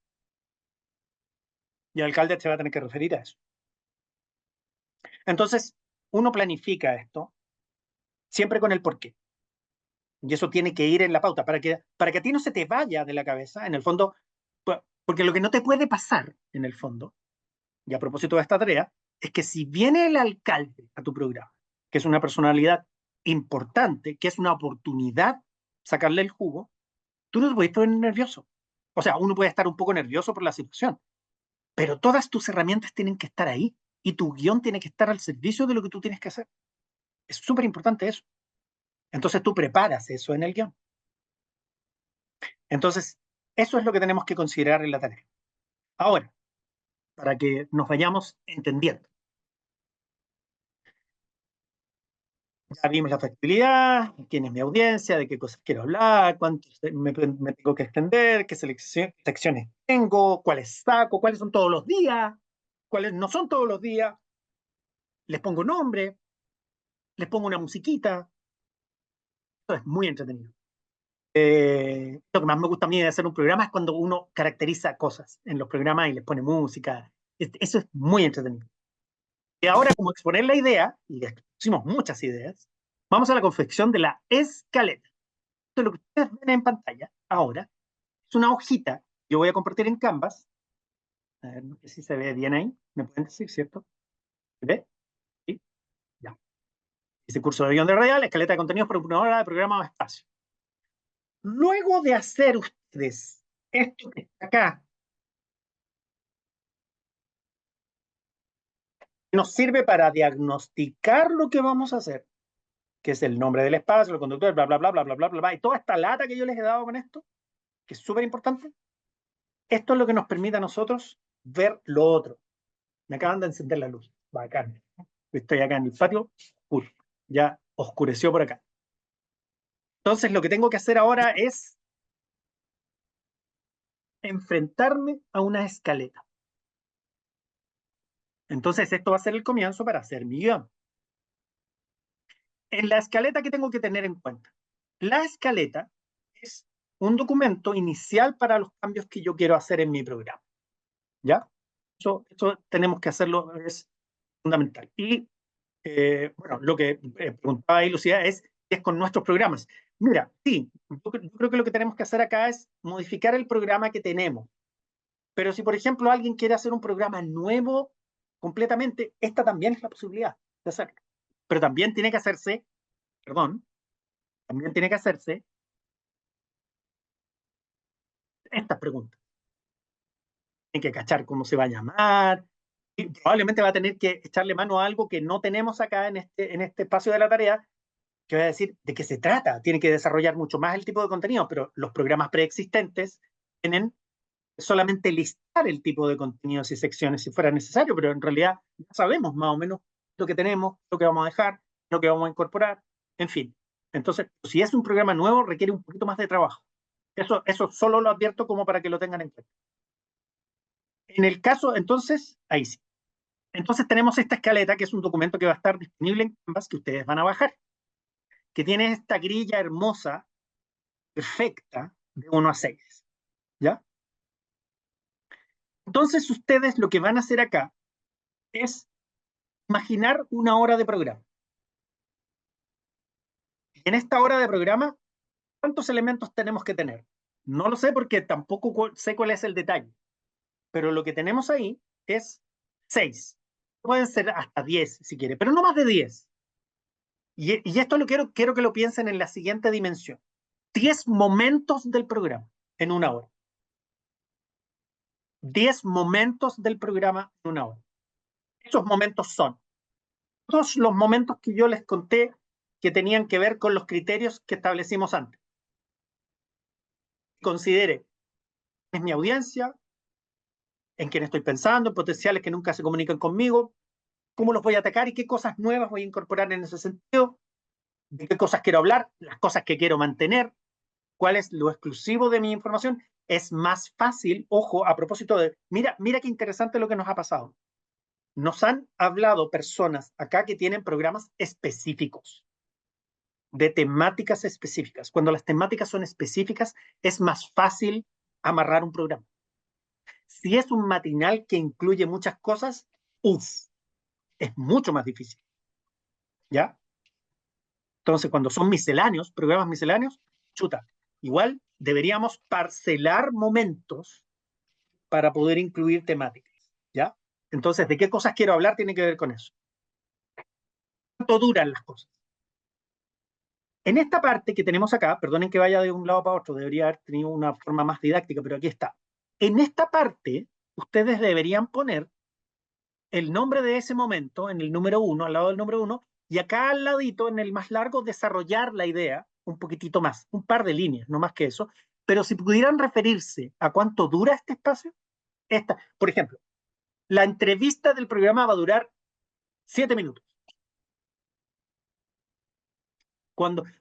Speaker 1: Y el alcalde se va a tener que referir a eso. Entonces, uno planifica esto siempre con el porqué. Y eso tiene que ir en la pauta para que a ti no se te vaya de la cabeza, en el fondo, porque lo que no te puede pasar, en el fondo, y a propósito de esta tarea, es que si viene el alcalde a tu programa, que es una personalidad importante, que es una oportunidad sacarle el jugo, tú no te puedes poner nervioso. O sea, uno puede estar un poco nervioso por la situación, pero todas tus herramientas tienen que estar ahí y tu guión tiene que estar al servicio de lo que tú tienes que hacer. Es súper importante eso. Entonces tú preparas eso en el guión. Entonces, eso es lo que tenemos que considerar en la tarea. Ahora, para que nos vayamos entendiendo. Ya vimos la factibilidad, quién es mi audiencia, de qué cosas quiero hablar, cuánto me tengo que extender, qué secciones tengo, cuáles saco, cuáles son todos los días, cuáles no son todos los días. Les pongo nombre, les pongo una musiquita. Esto es muy entretenido. Lo que más me gusta a mí de hacer un programa es cuando uno caracteriza cosas en los programas y les pone música. Eso es muy entretenido. Y ahora, como exponer la idea, y les pusimos muchas ideas, vamos a la confección de la escaleta. Entonces, lo que ustedes ven en pantalla ahora es una hojita. Yo voy a compartir en Canvas. A ver, no sé si se ve bien ahí. ¿Me pueden decir, cierto? ¿Se ve? Sí, ya. Ese curso de guión de radial, escaleta de contenidos para una hora de programa o espacio. Luego de hacer ustedes esto que está acá, nos sirve para diagnosticar lo que vamos a hacer, que es el nombre del espacio, el conductor, bla, bla, bla, bla, bla, bla, bla, bla, y toda esta lata que yo les he dado con esto, que es súper importante. Esto es lo que nos permite a nosotros ver lo otro. Me acaban de encender la luz. Bacán. Estoy acá en el patio. Ya oscureció por acá. Entonces, lo que tengo que hacer ahora es enfrentarme a una escaleta. Entonces, esto va a ser el comienzo para hacer mi guión. En la escaleta, ¿qué tengo que tener en cuenta? La escaleta es un documento inicial para los cambios que yo quiero hacer en mi programa. ¿Ya? Eso tenemos que hacerlo, es fundamental. Y Bueno, lo que preguntaba ahí Lucía es con nuestros programas. Mira, sí, yo creo que lo que tenemos que hacer acá es modificar el programa que tenemos. Pero si, por ejemplo, alguien quiere hacer un programa nuevo completamente, esta también es la posibilidad de hacerlo. Pero también tiene que hacerse, perdón, también tiene que hacerse estas preguntas. Tiene que cachar cómo se va a llamar, y probablemente va a tener que echarle mano a algo que no tenemos acá en este espacio de la tarea, que va a decir de qué se trata. Tiene que desarrollar mucho más el tipo de contenido, pero los programas preexistentes tienen solamente listar el tipo de contenidos y secciones si fuera necesario, pero en realidad ya sabemos más o menos lo que tenemos, lo que vamos a dejar, lo que vamos a incorporar, en fin. Entonces, si es un programa nuevo, requiere un poquito más de trabajo. Eso solo lo advierto como para que lo tengan en cuenta. En el caso, entonces, ahí sí. Entonces tenemos esta escaleta, que es un documento que va a estar disponible en Canvas, que ustedes van a bajar, que tiene esta grilla hermosa, perfecta, de 1 a 6. ¿Ya? Entonces ustedes lo que van a hacer acá es imaginar una hora de programa. Y en esta hora de programa, ¿cuántos elementos tenemos que tener? No lo sé porque tampoco sé cuál es el detalle, pero lo que tenemos ahí es 6. Pueden ser hasta 10 si quiere, pero no más de 10. Y esto lo quiero que lo piensen en la siguiente dimensión. 10 momentos del programa en una hora. 10 momentos del programa en una hora. Esos momentos son todos los momentos que yo les conté que tenían que ver con los criterios que establecimos antes. Considere, es mi audiencia, en quién estoy pensando, en potenciales que nunca se comunican conmigo, cómo los voy a atacar y qué cosas nuevas voy a incorporar en ese sentido, de qué cosas quiero hablar, las cosas que quiero mantener, cuál es lo exclusivo de mi información. Es más fácil, ojo, a propósito de, mira qué interesante lo que nos ha pasado. Nos han hablado personas acá que tienen programas específicos, de temáticas específicas. Cuando las temáticas son específicas, es más fácil amarrar un programa. Si es un matinal que incluye muchas cosas, es mucho más difícil. ¿Ya? Entonces, cuando son misceláneos, programas misceláneos, chuta, igual deberíamos parcelar momentos para poder incluir temáticas. ¿Ya? Entonces, ¿de qué cosas quiero hablar? Tiene que ver con eso. ¿Cuánto duran las cosas? En esta parte que tenemos acá, perdonen que vaya de un lado para otro, debería haber tenido una forma más didáctica, pero aquí está. En esta parte, ustedes deberían poner el nombre de ese momento en el número 1, al lado del número 1, y acá al ladito, en el más largo, desarrollar la idea un poquitito más, un par de líneas, no más que eso. Pero si pudieran referirse a cuánto dura este espacio, por ejemplo, la entrevista del programa va a durar 7 minutos.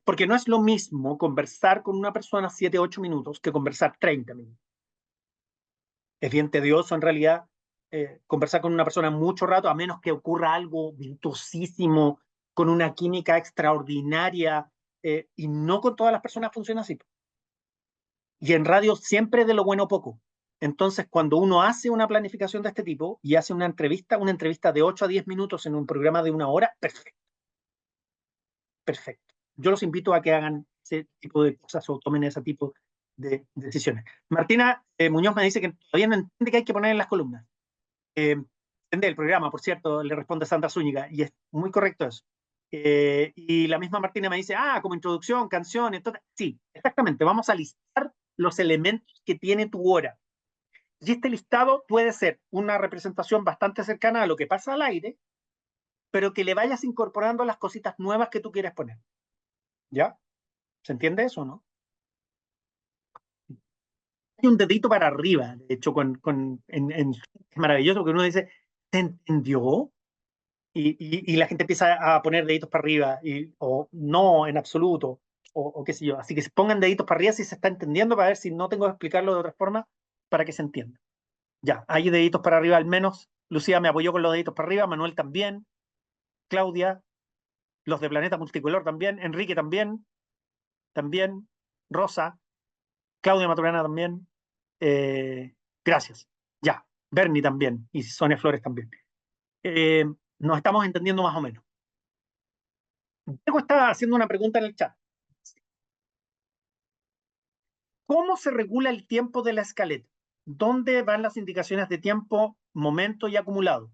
Speaker 1: Porque no es lo mismo conversar con una persona 7, 8 minutos que conversar 30 minutos. Es bien tedioso en realidad conversar con una persona mucho rato, a menos que ocurra algo virtuosísimo, con una química extraordinaria, y no con todas las personas funciona así. Y en radio siempre de lo bueno poco. Entonces, cuando uno hace una planificación de este tipo y hace una entrevista de 8 a 10 minutos en un programa de una hora, perfecto. Perfecto. Yo los invito a que hagan ese tipo de cosas o tomen ese tipo de decisiones. Martina Muñoz me dice que todavía no entiende que hay que poner en las columnas. Entiende el programa, por cierto, le responde Sandra Zúñiga, y es muy correcto eso. Y la misma Martina me dice, como introducción, canción, entonces, sí, exactamente, vamos a listar los elementos que tiene tu hora. Y este listado puede ser una representación bastante cercana a lo que pasa al aire, pero que le vayas incorporando las cositas nuevas que tú quieres poner. ¿Ya? ¿Se entiende eso, no? Hay un dedito para arriba, de hecho, es maravilloso porque uno dice, ¿se entendió? Y la gente empieza a poner deditos para arriba, o no en absoluto, o qué sé yo. Así que se pongan deditos para arriba si se está entendiendo, para ver si no tengo que explicarlo de otra forma, para que se entienda. Ya, hay deditos para arriba al menos. Lucía me apoyó con los deditos para arriba, Manuel también, Claudia, los de Planeta Multicolor también, Enrique también, Rosa, Claudia Maturana también. Gracias. Ya, Bernie también, y Sonia Flores también. Nos estamos entendiendo más o menos. Diego está haciendo una pregunta en el chat. ¿Cómo se regula el tiempo de la escaleta? ¿Dónde van las indicaciones de tiempo, momento y acumulado?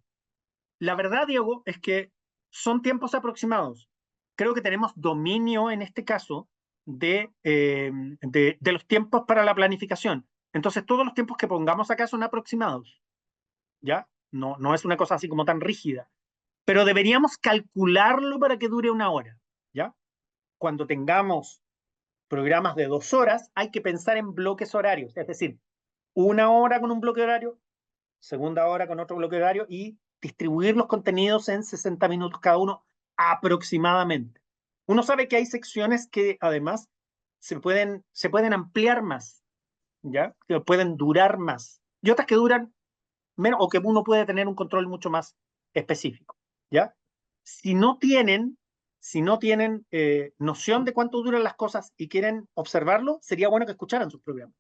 Speaker 1: La verdad, Diego, es que son tiempos aproximados. Creo que tenemos dominio en este caso de los tiempos para la planificación. Entonces, todos los tiempos que pongamos acá son aproximados, ¿ya? No es una cosa así como tan rígida. Pero deberíamos calcularlo para que dure una hora, ¿ya? Cuando tengamos programas de 2 horas, hay que pensar en bloques horarios, es decir, una hora con un bloque horario, segunda hora con otro bloque horario y distribuir los contenidos en 60 minutos cada uno aproximadamente. Uno sabe que hay secciones que además se pueden ampliar más, ¿ya? Que pueden durar más. Y otras que duran menos o que uno puede tener un control mucho más específico, ¿ya? Si no tienen, si no tienen noción de cuánto duran las cosas y quieren observarlo, sería bueno que escucharan sus programas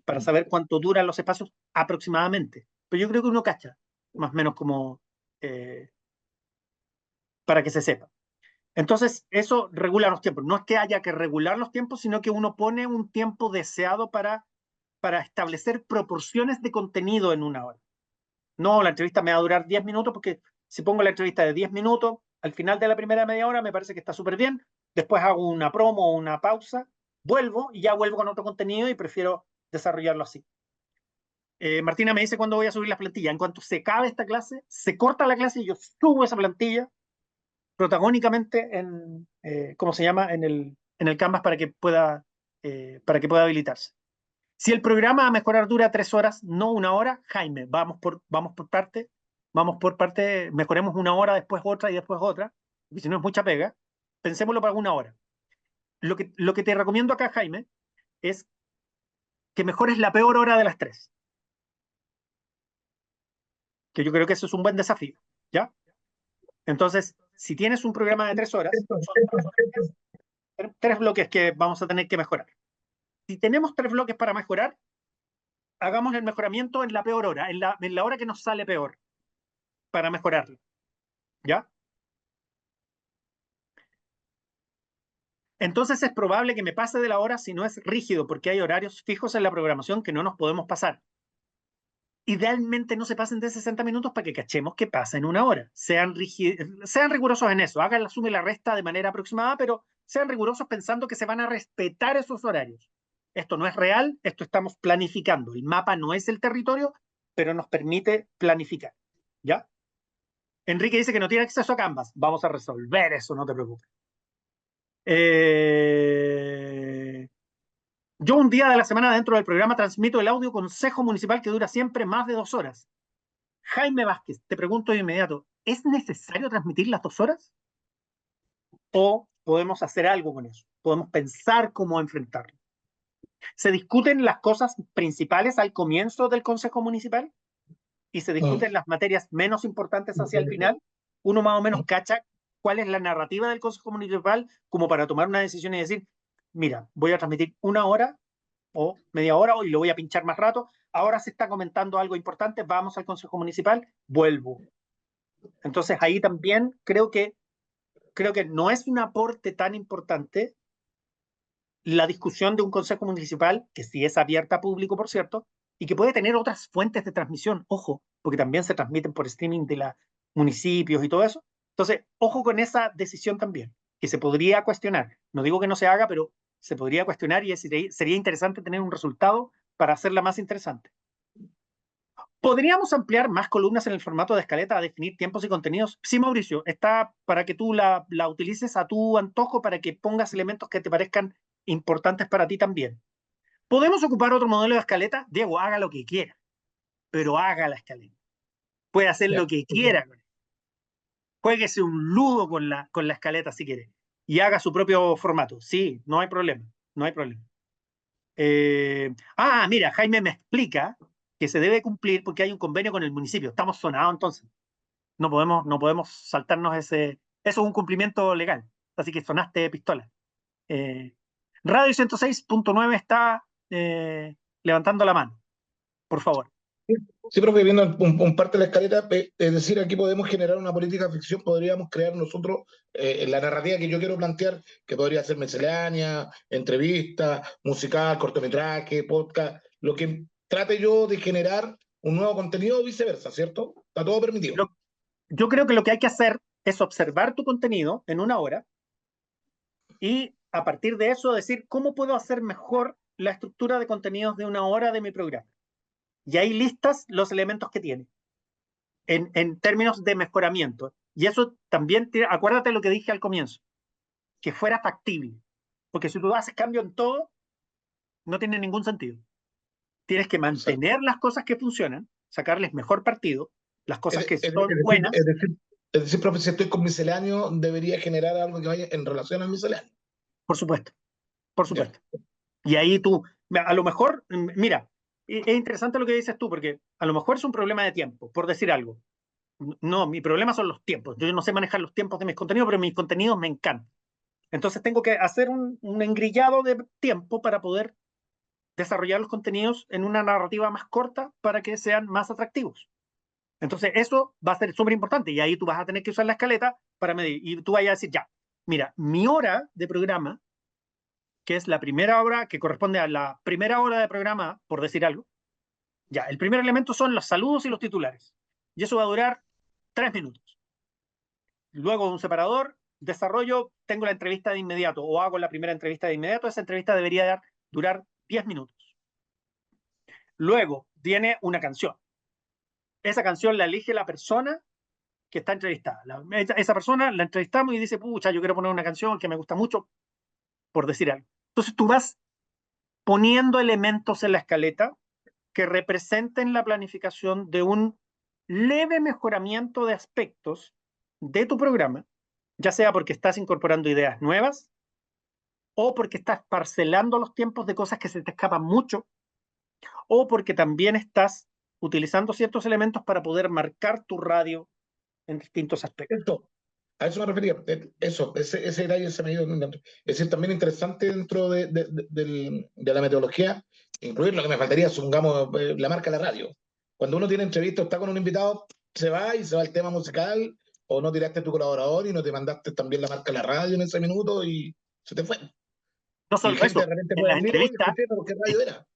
Speaker 1: para saber cuánto duran los espacios aproximadamente. Pero yo creo que uno cacha, más o menos como eh, para que se sepa. Entonces, eso regula los tiempos. No es que haya que regular los tiempos, sino que uno pone un tiempo deseado para establecer proporciones de contenido en una hora. No, la entrevista me va a durar 10 minutos porque si pongo la entrevista de 10 minutos, al final de la primera media hora me parece que está súper bien. Después hago una promo o una pausa, vuelvo y ya vuelvo con otro contenido y prefiero desarrollarlo así. Martina me dice cuándo voy a subir las plantillas. En cuanto se acabe esta clase, se corta la clase y yo subo esa plantilla protagónicamente en, ¿cómo se llama? En el Canvas para que pueda habilitarse. Si el programa a mejorar dura 3 horas, no una hora, Jaime, vamos por parte, mejoremos una hora, después otra y después otra, porque si no es mucha pega, pensémoslo para una hora. Lo que te recomiendo acá, Jaime, es que mejores la peor hora de las tres, que yo creo que eso es un buen desafío, ¿ya? Entonces, si tienes un programa de 3 horas, son tres bloques que vamos a tener que mejorar. Si tenemos 3 bloques para mejorar, hagamos el mejoramiento en la peor hora, en la hora que nos sale peor, para mejorarlo, ¿ya? Entonces es probable que me pase de la hora si no es rígido, porque hay horarios fijos en la programación que no nos podemos pasar. Idealmente no se pasen de 60 minutos para que cachemos qué pasa en una hora. Sean rigurosos en eso, hagan la suma y la resta de manera aproximada, pero sean rigurosos pensando que se van a respetar esos horarios. Esto no es real, esto estamos planificando. El mapa no es el territorio, pero nos permite planificar. ¿Ya? Enrique dice que no tiene acceso a Canvas. Vamos a resolver eso, no te preocupes. Yo un día de la semana dentro del programa transmito el audio consejo municipal que dura siempre más de 2 horas. Jaime Vázquez, te pregunto de inmediato, ¿es necesario transmitir las 2 horas? ¿O podemos hacer algo con eso? ¿Podemos pensar cómo enfrentarlo? ¿Se discuten las cosas principales al comienzo del consejo municipal? ¿Y se discuten las materias menos importantes hacia el final? Uno más o menos cacha cuál es la narrativa del consejo municipal como para tomar una decisión y decir, mira, voy a transmitir una hora o media hora y lo voy a pinchar más rato. Ahora se está comentando algo importante, vamos al Consejo Municipal, vuelvo. Entonces ahí también creo que no es un aporte tan importante la discusión de un Consejo Municipal, que sí es abierta a público, por cierto, y que puede tener otras fuentes de transmisión, ojo, porque también se transmiten por streaming de los municipios y todo eso. Entonces, ojo con esa decisión también, que se podría cuestionar. No digo que no se haga, pero se podría cuestionar y sería interesante tener un resultado para hacerla más interesante. ¿Podríamos ampliar más columnas en el formato de escaleta a definir tiempos y contenidos? Sí, Mauricio, está para que tú la utilices a tu antojo, para que pongas elementos que te parezcan importantes para ti también. ¿Podemos ocupar otro modelo de escaleta? Diego, haga lo que quiera, pero haga la escaleta. Puede hacer lo que quiera. Juéguese un ludo con la escaleta si quiere y haga su propio formato. Sí, no hay problema, no hay problema. Mira, Jaime me explica que se debe cumplir porque hay un convenio con el municipio. Estamos sonados entonces. No podemos saltarnos ese. Eso es un cumplimiento legal. Así que sonaste de pistola. Radio 106.9 está levantando la mano. Por favor.
Speaker 2: Sí, profe, viendo un parte de la escaleta, es decir, aquí podemos generar una política de ficción, podríamos crear nosotros la narrativa que yo quiero plantear, que podría ser miscelánea, entrevista, musical, cortometraje, podcast, lo que trate yo de generar un nuevo contenido o viceversa, ¿cierto? Está todo permitido.
Speaker 1: Yo creo que lo que hay que hacer es observar tu contenido en una hora y a partir de eso decir cómo puedo hacer mejor la estructura de contenidos de una hora de mi programa. Y ahí listas los elementos que tiene en términos de mejoramiento. Y eso también, acuérdate lo que dije al comienzo, que fuera factible. Porque si tú haces cambio en todo, no tiene ningún sentido. Tienes que
Speaker 2: Exacto.
Speaker 1: mantener las cosas que funcionan, sacarles mejor partido, las cosas que
Speaker 2: Es
Speaker 1: son
Speaker 2: decir,
Speaker 1: buenas,
Speaker 2: profe, si estoy con misceláneo, debería generar algo que vaya en relación al misceláneo.
Speaker 1: por supuesto, por
Speaker 2: Ya.
Speaker 1: supuesto. Y ahí tú, a lo mejor, mira, es interesante lo que dices tú, porque a lo mejor es un problema de tiempo, por decir algo. No, mi problema son los tiempos. Yo no sé manejar los tiempos de mis contenidos, pero mis contenidos me encantan. Entonces tengo que hacer un engrillado de tiempo para poder desarrollar los contenidos en una narrativa más corta para que sean más atractivos. Entonces eso va a ser súper importante y ahí tú vas a tener que usar la escaleta para medir. Y tú vayas a decir, ya, mira, mi hora de programa, que es la primera hora, que corresponde a la primera hora de programa, por decir algo, ya, el primer elemento son los saludos y los titulares. Y eso va a durar 3 minutos. Luego un separador, desarrollo, tengo la entrevista de inmediato o hago la primera entrevista de inmediato, esa entrevista debería durar 10 minutos. Luego viene una canción. Esa canción la elige la persona que está entrevistada. Esa persona la entrevistamos y dice, pucha, yo quiero poner una canción que me gusta mucho, por decir algo. Entonces tú vas poniendo elementos en la escaleta que representen la planificación de un leve mejoramiento de aspectos de tu programa, ya sea porque estás incorporando ideas nuevas o porque estás parcelando los tiempos de cosas que se te escapan mucho o porque también estás utilizando ciertos elementos para poder marcar tu radio en distintos aspectos.
Speaker 2: Esto, a eso me refería. Eso, ese detalle se me ha ido. Es decir, también interesante dentro de la metodología, incluir lo que me faltaría, supongamos, la marca de la radio. Cuando uno tiene entrevista o está con un invitado, se va y se va el tema musical, o no tiraste tu colaborador y no te mandaste también la marca de la radio en ese minuto y se te fue.
Speaker 1: No
Speaker 2: Y
Speaker 1: solo
Speaker 2: gente de
Speaker 1: eso,
Speaker 2: repente
Speaker 1: en
Speaker 2: puede
Speaker 1: la
Speaker 2: venir, oye,
Speaker 1: entrevista,
Speaker 2: escuché, pero ¿qué
Speaker 1: es
Speaker 2: radio era?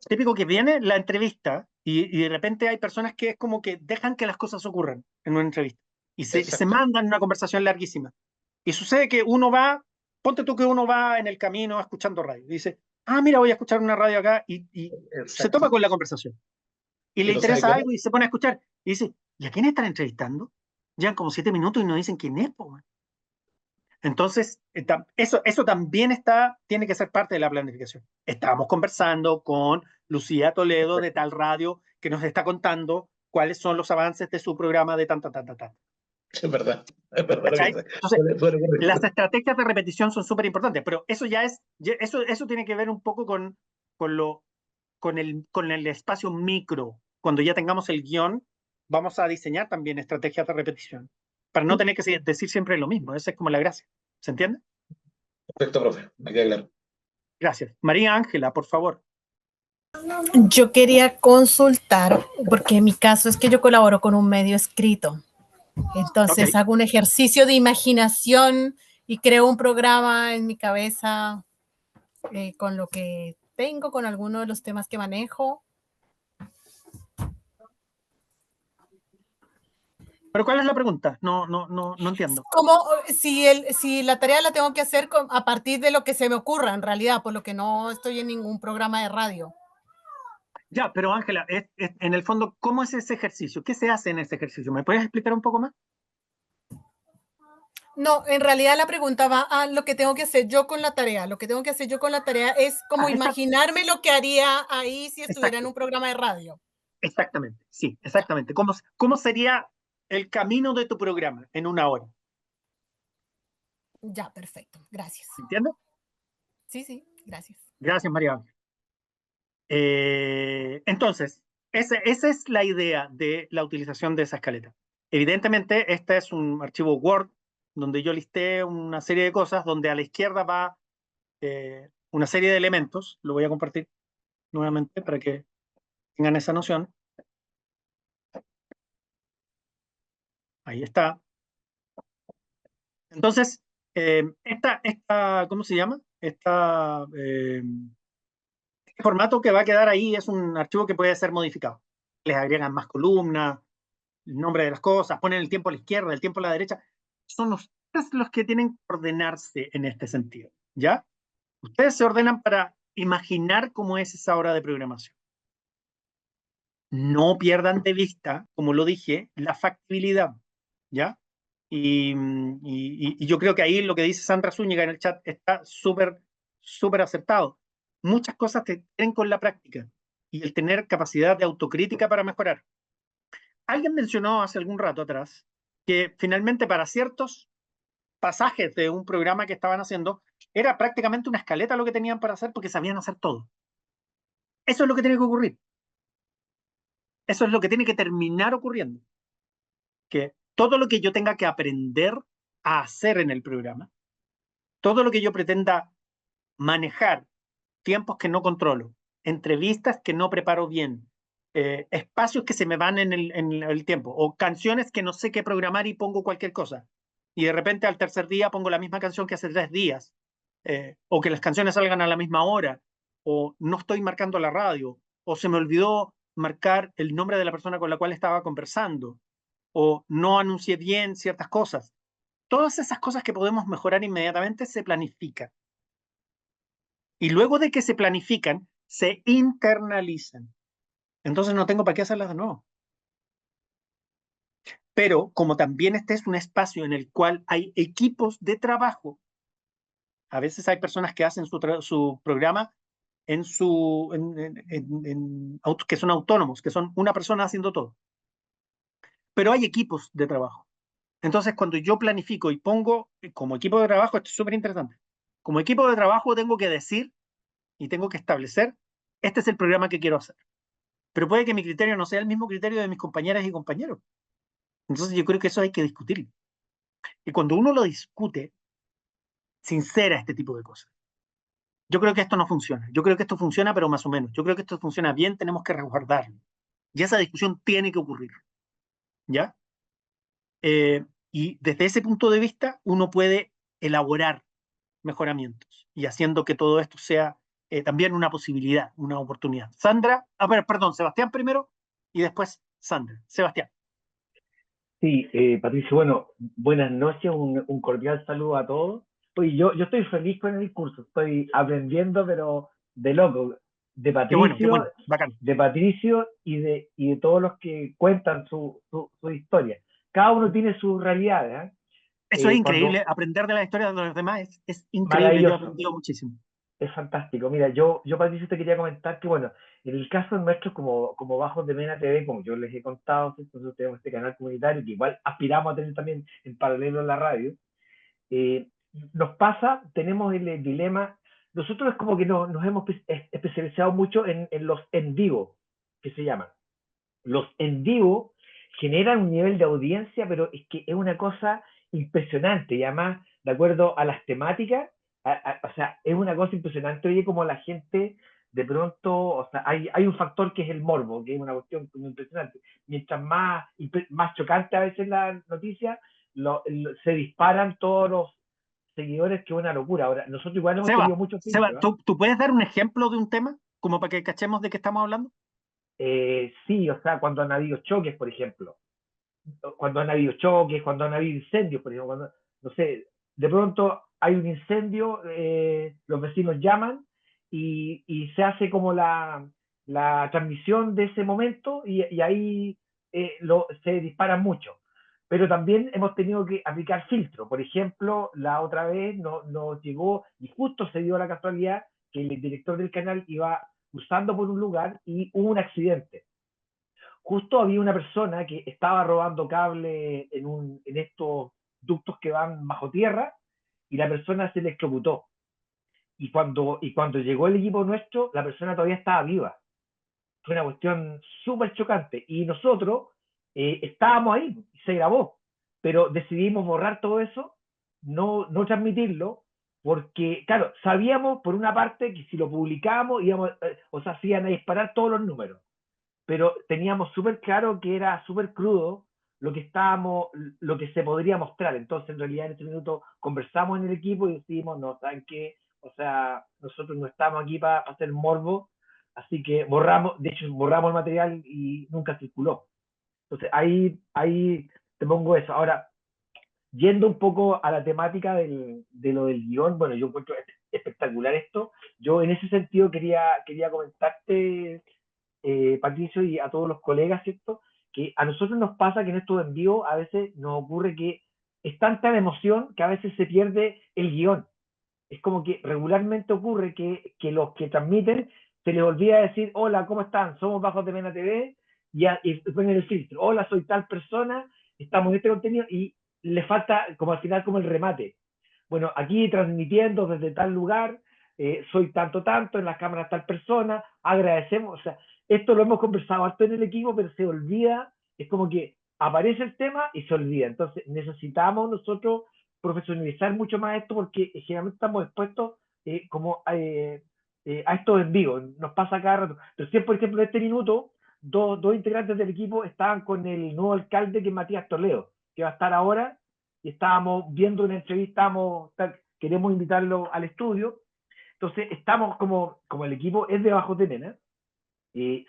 Speaker 1: típico que viene la entrevista y de repente hay personas que es como que dejan que las cosas ocurran en una entrevista y se
Speaker 2: Exacto.
Speaker 1: mandan una conversación larguísima. Y sucede que uno va, ponte tú que uno va en el camino escuchando radio y dice, ah, mira, voy a escuchar una radio acá y se topa
Speaker 2: Exacto.
Speaker 1: con la conversación. Y le
Speaker 2: Y no sabe
Speaker 1: interesa
Speaker 2: quién es.
Speaker 1: algo y se pone a escuchar y dice, ¿y a quién están entrevistando? Llevan como 7 minutos y no dicen quién es, po, man. Entonces, eso también tiene que ser parte de la planificación. Estábamos conversando con Lucía Toledo de tal radio que nos está contando cuáles son los avances de su programa de tanta, tanta, tanta.
Speaker 2: Es verdad. Es verdad lo que
Speaker 1: ¿Cachai?
Speaker 2: dice.
Speaker 1: Entonces,
Speaker 2: Suele
Speaker 1: las
Speaker 2: ocurrir.
Speaker 1: estrategias de repetición son súper importantes, pero eso tiene que ver un poco con, lo, con el espacio micro. Cuando ya tengamos el guión, vamos a diseñar también estrategias de repetición para no tener que decir siempre lo mismo. Esa es como la gracia. ¿Se entiende?
Speaker 2: Perfecto, profe. Me queda claro.
Speaker 1: Gracias. María Ángela, por favor.
Speaker 4: Yo quería consultar, porque en mi caso es que yo colaboro con un medio escrito.
Speaker 1: Ok.
Speaker 4: Entonces hago un ejercicio de imaginación y creo un programa en mi cabeza con lo que tengo, con algunos de los temas que manejo.
Speaker 1: Pero ¿cuál es la pregunta? No entiendo.
Speaker 4: Como si la tarea la tengo que hacer a partir de lo que se me ocurra, en realidad, por lo que no estoy en ningún programa de radio.
Speaker 1: Ya, pero Ángela, en el fondo, ¿cómo es ese ejercicio? ¿Qué se hace en ese ejercicio? ¿Me puedes explicar un poco más?
Speaker 4: No, en realidad la pregunta va a lo que tengo que hacer yo con la tarea. Lo que tengo que hacer yo con la tarea es como imaginarme lo que haría ahí si estuviera en
Speaker 1: Exacto,
Speaker 4: un programa de radio.
Speaker 1: exactamente, sí,
Speaker 4: Ya,
Speaker 1: exactamente. ¿Cómo sería el camino de tu programa en una hora?
Speaker 4: ya, perfecto. Gracias.
Speaker 1: ¿Entiendes?
Speaker 4: Sí, sí, gracias.
Speaker 1: Gracias, María Ángela. Entonces, esa es la idea de la utilización de esa escaleta. Evidentemente, este es un archivo Word donde yo listé una serie de cosas, donde a la izquierda va una serie de elementos. Lo voy a compartir nuevamente para que tengan esa noción. Ahí está. Entonces, ¿cómo se llama? Este formato que va a quedar ahí es un archivo que puede ser modificado. Les agregan más columnas, el nombre de las cosas, ponen el tiempo a la izquierda, el tiempo a la derecha. Son ustedes los que tienen que ordenarse en este sentido, ¿ya? Ustedes se ordenan para imaginar cómo es esa hora de programación. No pierdan de vista, como lo dije, la factibilidad, ¿ya? Y yo creo que ahí lo que dice Sandra Zúñiga en el chat está súper, súper acertado. Muchas cosas te tienen con la práctica y el tener capacidad de autocrítica para mejorar. Alguien mencionó hace algún rato atrás que finalmente para ciertos pasajes de un programa que estaban haciendo era prácticamente una escaleta lo que tenían para hacer porque sabían hacer todo. Eso es lo que tiene que ocurrir. Eso es lo que tiene que terminar ocurriendo. Que todo lo que yo tenga que aprender a hacer en el programa, todo lo que yo pretenda manejar, tiempos que no controlo, entrevistas que no preparo bien, espacios que se me van en el tiempo, o canciones que no sé qué programar y pongo cualquier cosa. Y de repente al tercer día pongo la misma canción que hace 3 días, o que las canciones salgan a la misma hora, o no estoy marcando la radio, o se me olvidó marcar el nombre de la persona con la cual estaba conversando, o no anuncié bien ciertas cosas. Todas esas cosas que podemos mejorar inmediatamente se planifican. Y luego de que se planifican, se internalizan. Entonces no tengo para qué hacerlas de nuevo. Pero como también este es un espacio en el cual hay equipos de trabajo, a veces hay personas que hacen su programa que son autónomos, que son una persona haciendo todo. Pero hay equipos de trabajo. Entonces, cuando yo planifico y pongo como equipo de trabajo, esto es súper interesante. Como equipo de trabajo tengo que decir y tengo que establecer, este es el programa que quiero hacer. Pero puede que mi criterio no sea el mismo criterio de mis compañeras y compañeros. Entonces yo creo que eso hay que discutirlo. Y cuando uno lo discute, sincera este tipo de cosas. Yo creo que esto no funciona. Yo creo que esto funciona, pero más o menos. Yo creo que esto funciona bien, tenemos que resguardarlo. Y esa discusión tiene que ocurrir. ¿Ya? Y desde ese punto de vista, uno puede elaborar mejoramientos y haciendo que todo esto sea también una posibilidad, una oportunidad. Sandra, perdón, Sebastián primero y después Sandra. Sebastián.
Speaker 5: Sí, Patricio, bueno, buenas noches, un cordial saludo a todos. Oye, yo estoy feliz con el discurso, estoy aprendiendo, pero de loco,
Speaker 1: Qué bueno, bacán.
Speaker 5: De Patricio y de todos los que cuentan su historia. Cada uno tiene su realidad, ¿eh?
Speaker 1: Eso es increíble, aprender de la historia de los demás es increíble, yo he
Speaker 5: Maravilloso.
Speaker 1: aprendido muchísimo.
Speaker 5: Es fantástico. Mira, yo Patricio, te quería comentar que, bueno, en el caso nuestro, como Bajos de Mena TV, como yo les he contado, nosotros tenemos este canal comunitario que igual aspiramos a tener también en paralelo en la radio. Nos pasa, tenemos el dilema, nosotros es como que nos hemos especializado mucho en los en vivo, que se llaman. Los en vivo generan un nivel de audiencia, pero es que es una cosa impresionante, y además, de acuerdo a las temáticas, o sea, es una cosa impresionante, oye, como la gente de pronto, o sea, hay un factor que es el morbo, que es una cuestión muy impresionante. Mientras más chocante a veces la noticia, se disparan todos los seguidores, que es una locura. Ahora, nosotros igual hemos tenido muchos
Speaker 1: Seba,
Speaker 5: filtros, ¿eh?
Speaker 1: ¿tú puedes dar un ejemplo de un tema como para que cachemos de qué estamos hablando?
Speaker 5: Sí, o sea, cuando han habido choques, por ejemplo, cuando han habido choques, cuando han habido incendios, por ejemplo, cuando, no sé, de pronto hay un incendio, los vecinos llaman y se hace como la transmisión de ese momento y ahí se disparan mucho. Pero también hemos tenido que aplicar filtro. Por ejemplo, la otra vez nos llegó y justo se dio la casualidad que el director del canal iba cruzando por un lugar y hubo un accidente. Justo había una persona que estaba robando cable en estos ductos que van bajo tierra y la persona se electrocutó. Y cuando llegó el equipo nuestro, la persona todavía estaba viva. Fue una cuestión súper chocante. Y nosotros estábamos ahí, se grabó, pero decidimos borrar todo eso, no transmitirlo, porque, claro, sabíamos por una parte que si lo publicábamos, íbamos, o sea, se iban a disparar todos los números, pero teníamos súper claro que era súper crudo, lo que estábamos, lo que se podría mostrar. Entonces, en realidad, en ese minuto conversamos en el equipo y decidimos, no, ¿saben qué? O sea, nosotros no estamos aquí para hacer morbo, así que borramos, de hecho, borramos el material y nunca circuló. Entonces, ahí te pongo eso. Ahora, yendo un poco a la temática de lo del guión, bueno, yo encuentro espectacular esto. Yo en ese sentido quería comentarte, Patricio, y a todos los colegas, ¿cierto? Que a nosotros nos pasa que en estos envíos a veces nos ocurre que es tanta la emoción que a veces se pierde el guión. Es como que regularmente ocurre que los que transmiten se les olvida decir, hola, ¿cómo están? Somos Bajos de Mena TV, y ponen el filtro, hola, soy tal persona, estamos en este contenido, y le falta como al final como el remate. Bueno, aquí transmitiendo desde tal lugar, soy tanto, en las cámaras tal persona, agradecemos, o sea, esto lo hemos conversado harto en el equipo, pero se olvida, es como que aparece el tema y se olvida. Entonces necesitamos nosotros profesionalizar mucho más esto porque generalmente estamos expuestos a estos envíos. Nos pasa cada rato. Recién, por ejemplo, en este minuto, dos integrantes del equipo estaban con el nuevo alcalde, que es Matías Toledo, que va a estar ahora, y estábamos viendo una entrevista, queremos invitarlo al estudio. Entonces, estamos como el equipo es de Bajos de Mena,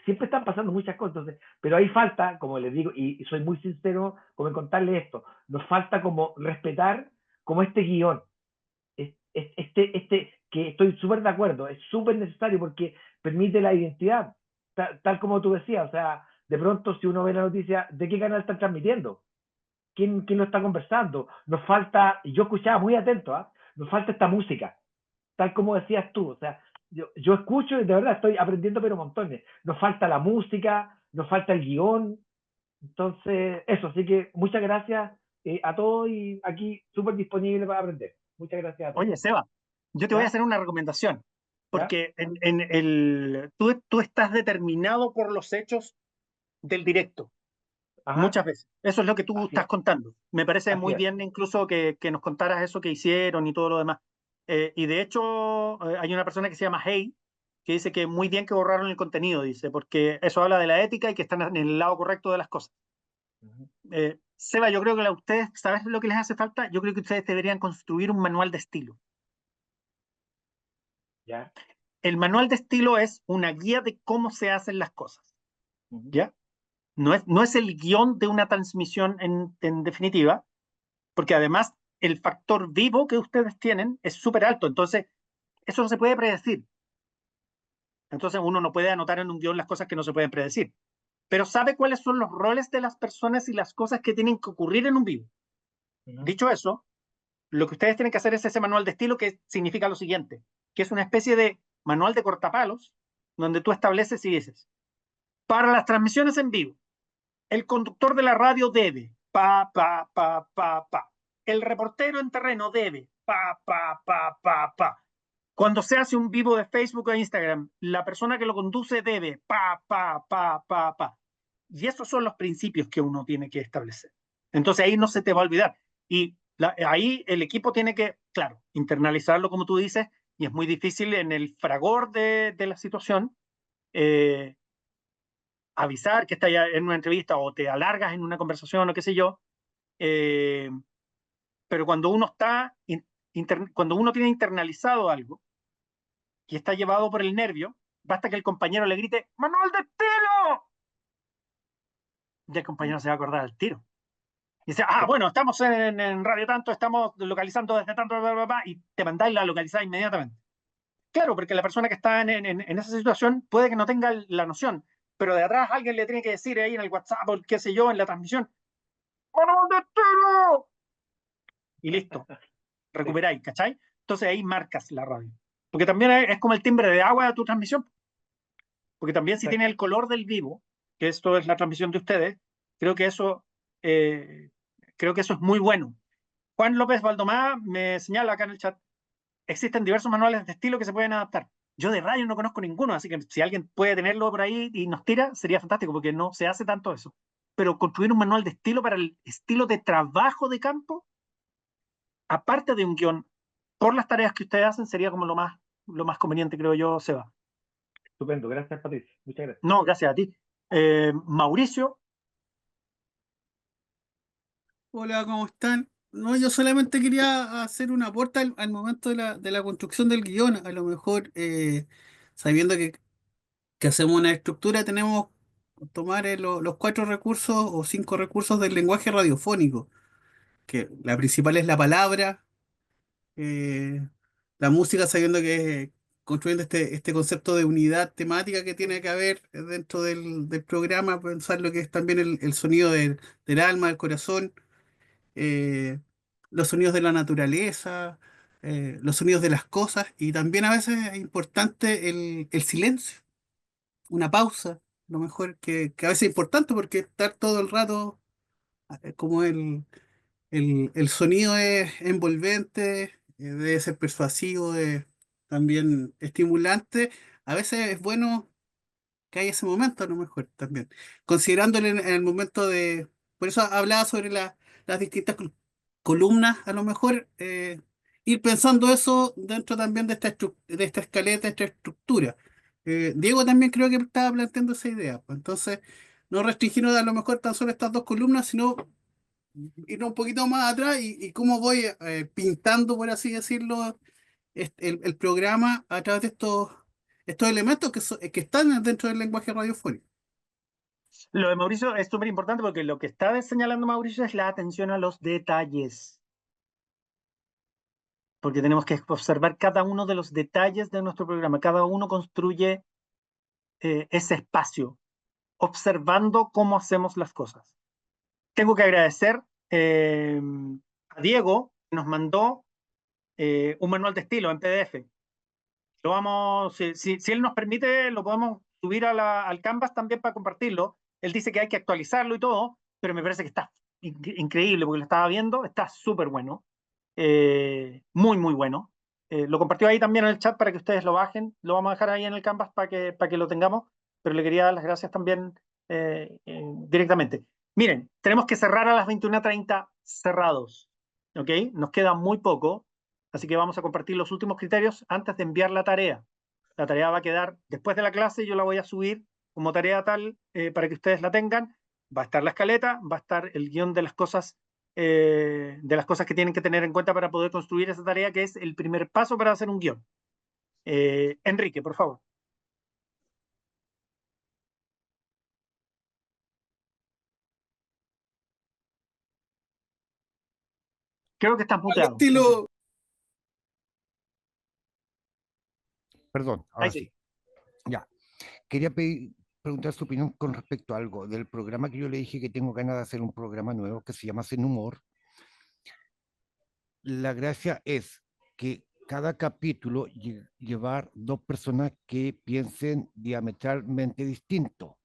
Speaker 5: siempre están pasando muchas cosas, entonces, pero ahí falta, como les digo, y soy muy sincero como en contarles esto, nos falta como respetar como este guión, que estoy súper de acuerdo, es súper necesario porque permite la identidad, tal como tú decías, o sea, de pronto si uno ve la noticia, ¿de qué canal están transmitiendo? ¿Quién lo está conversando? Nos falta, y yo escuchaba muy atento, nos falta esta música, tal como decías tú, o sea, yo escucho y de verdad estoy aprendiendo pero montones. Nos falta la música, nos falta el guión, entonces eso, así que muchas gracias a todos y aquí súper disponible para aprender. Muchas gracias a todos.
Speaker 1: Oye, Seba, yo te voy a
Speaker 5: ¿Ya?
Speaker 1: hacer una recomendación,
Speaker 5: ¿Ya?
Speaker 1: porque tú estás determinado por los hechos del directo,
Speaker 5: Ajá,
Speaker 1: muchas veces. Eso es lo que tú
Speaker 5: así
Speaker 1: estás
Speaker 5: es,
Speaker 1: contando. Me parece
Speaker 5: así
Speaker 1: muy
Speaker 5: es.
Speaker 1: bien incluso que nos contaras eso que hicieron y todo lo demás. Y de hecho, hay una persona que se llama Hey, que dice que muy bien que borraron el contenido, dice, porque eso habla de la ética y que están en el lado correcto de las cosas.
Speaker 5: Ujú.
Speaker 1: Seba, yo creo que a ustedes, ¿sabes lo que les hace falta? Yo creo que ustedes deberían construir un manual de estilo.
Speaker 5: ¿Ya?
Speaker 1: El manual de estilo es una guía de cómo se hacen las cosas,
Speaker 5: Ujú.
Speaker 1: ¿ya? No es el guión de una transmisión en definitiva, porque además el factor vivo que ustedes tienen es súper alto, entonces eso no se puede predecir. Entonces uno no puede anotar en un guión las cosas que no se pueden predecir, pero sabe cuáles son los roles de las personas y las cosas que tienen que ocurrir en un vivo.
Speaker 5: Ujú.
Speaker 1: Dicho eso, lo que ustedes tienen que hacer es ese manual de estilo que significa lo siguiente, que es una especie de manual de cortapalos, donde tú estableces y dices, para las transmisiones en vivo, el conductor de la radio debe, pa, pa, pa, pa, pa. El reportero en terreno debe, pa, pa, pa, pa, pa. Cuando se hace un vivo de Facebook o Instagram, la persona que lo conduce debe, pa, pa, pa, pa, pa. Y esos son los principios que uno tiene que establecer. Entonces ahí no se te va a olvidar. Y ahí el equipo tiene que, claro, internalizarlo como tú dices, y es muy difícil en el fragor de la situación eh, avisar que estás en una entrevista o te alargas en una conversación o qué sé yo, eh, pero cuando uno cuando uno tiene internalizado algo y está llevado por el nervio, basta que el compañero le grite ¡Manual de estilo! Y el compañero se va a acordar al tiro. Y dice,
Speaker 5: Sí.
Speaker 1: bueno, estamos en Radio Tanto, estamos localizando desde tanto, bla, bla, bla, y te mandáis la localizada inmediatamente. Claro, porque la persona que está en esa situación puede que no tenga la noción, pero de atrás alguien le tiene que decir ahí en el WhatsApp o qué sé yo, en la transmisión, ¡Manual de estilo! Y listo,
Speaker 5: Sí.
Speaker 1: recuperáis, ¿cachai? Entonces ahí marcas la radio. Porque también es como el timbre de agua de tu transmisión, porque también si tiene
Speaker 5: Exacto.
Speaker 1: el color del vivo, que esto es la transmisión de ustedes, creo que eso, eh, creo que eso es muy bueno. Juan López Valdomá me señala acá en el chat, existen diversos manuales de estilo que se pueden adaptar. Yo de radio no conozco ninguno, así que si alguien puede tenerlo por ahí y nos tira, sería fantástico, porque no se hace tanto eso. Pero construir un manual de estilo para el estilo de trabajo de campo, aparte de un guión, por las tareas que ustedes hacen, sería como lo más conveniente, creo yo, Seba.
Speaker 5: Estupendo. Gracias, Patricio. Muchas gracias.
Speaker 1: No, gracias a ti. Mauricio,
Speaker 6: Hola, ¿cómo están? No, yo solamente quería hacer un aporte al momento de la construcción del guión. A lo mejor, sabiendo que hacemos una estructura, tenemos que tomar los 4 recursos o 5 recursos del lenguaje radiofónico, que la principal es la palabra, eh, la música, sabiendo que construyendo este concepto de unidad temática que tiene que haber dentro del programa, pensar lo que es también el sonido del alma, del corazón, eh, los sonidos de la naturaleza, los sonidos de las cosas, y también a veces es importante el silencio, una pausa, lo mejor que a veces es importante porque estar todo el rato, como el sonido es envolvente, debe ser persuasivo, también estimulante, a veces es bueno que haya ese momento a lo mejor también, considerándolo en el momento de, por eso hablaba sobre las distintas columnas, a lo mejor, ir pensando eso dentro también de esta escaleta, de esta estructura. Diego también creo que estaba planteando esa idea, pues. Entonces, no restringirnos a lo mejor tan solo estas 2 columnas, sino ir un poquito más atrás y cómo voy, pintando, por así decirlo, el programa a través de estos elementos que están dentro del lenguaje radiofónico.
Speaker 1: Lo de Mauricio es súper importante porque lo que está señalando Mauricio es la atención a los detalles, porque tenemos que observar cada uno de los detalles de nuestro programa. Cada uno construye ese espacio, observando cómo hacemos las cosas. Tengo que agradecer a Diego, que nos mandó un manual de estilo en PDF. Lo vamos, si él nos permite, lo podemos subir al Canvas también para compartirlo. Él dice que hay que actualizarlo y todo, pero me parece que está increíble porque lo estaba viendo, está súper bueno, muy, muy bueno. Lo compartió ahí también en el chat para que ustedes lo bajen. Lo vamos a dejar ahí en el Canvas para que lo tengamos, pero le quería dar las gracias también directamente. Miren, tenemos que cerrar a las 21:30 cerrados, ¿ok? Nos queda muy poco. Así que vamos a compartir los últimos criterios antes de enviar la tarea. La tarea va a quedar después de la clase, yo la voy a subir como tarea tal para que ustedes la tengan. Va a estar la escaleta, va a estar el guión de las cosas que tienen que tener en cuenta para poder construir esa tarea, que es el primer paso para hacer un guión. Enrique, por favor. Creo que estás
Speaker 6: Al
Speaker 1: muteado.
Speaker 6: estilo,
Speaker 7: Perdón,
Speaker 1: Ahí
Speaker 7: ahora
Speaker 1: sí.
Speaker 7: sí. Ya. Quería preguntar su opinión con respecto a algo del programa que yo le dije que tengo ganas de hacer un programa nuevo que se llama Sin Humor. La gracia es que cada capítulo llevar 2 personas que piensen diametralmente distinto.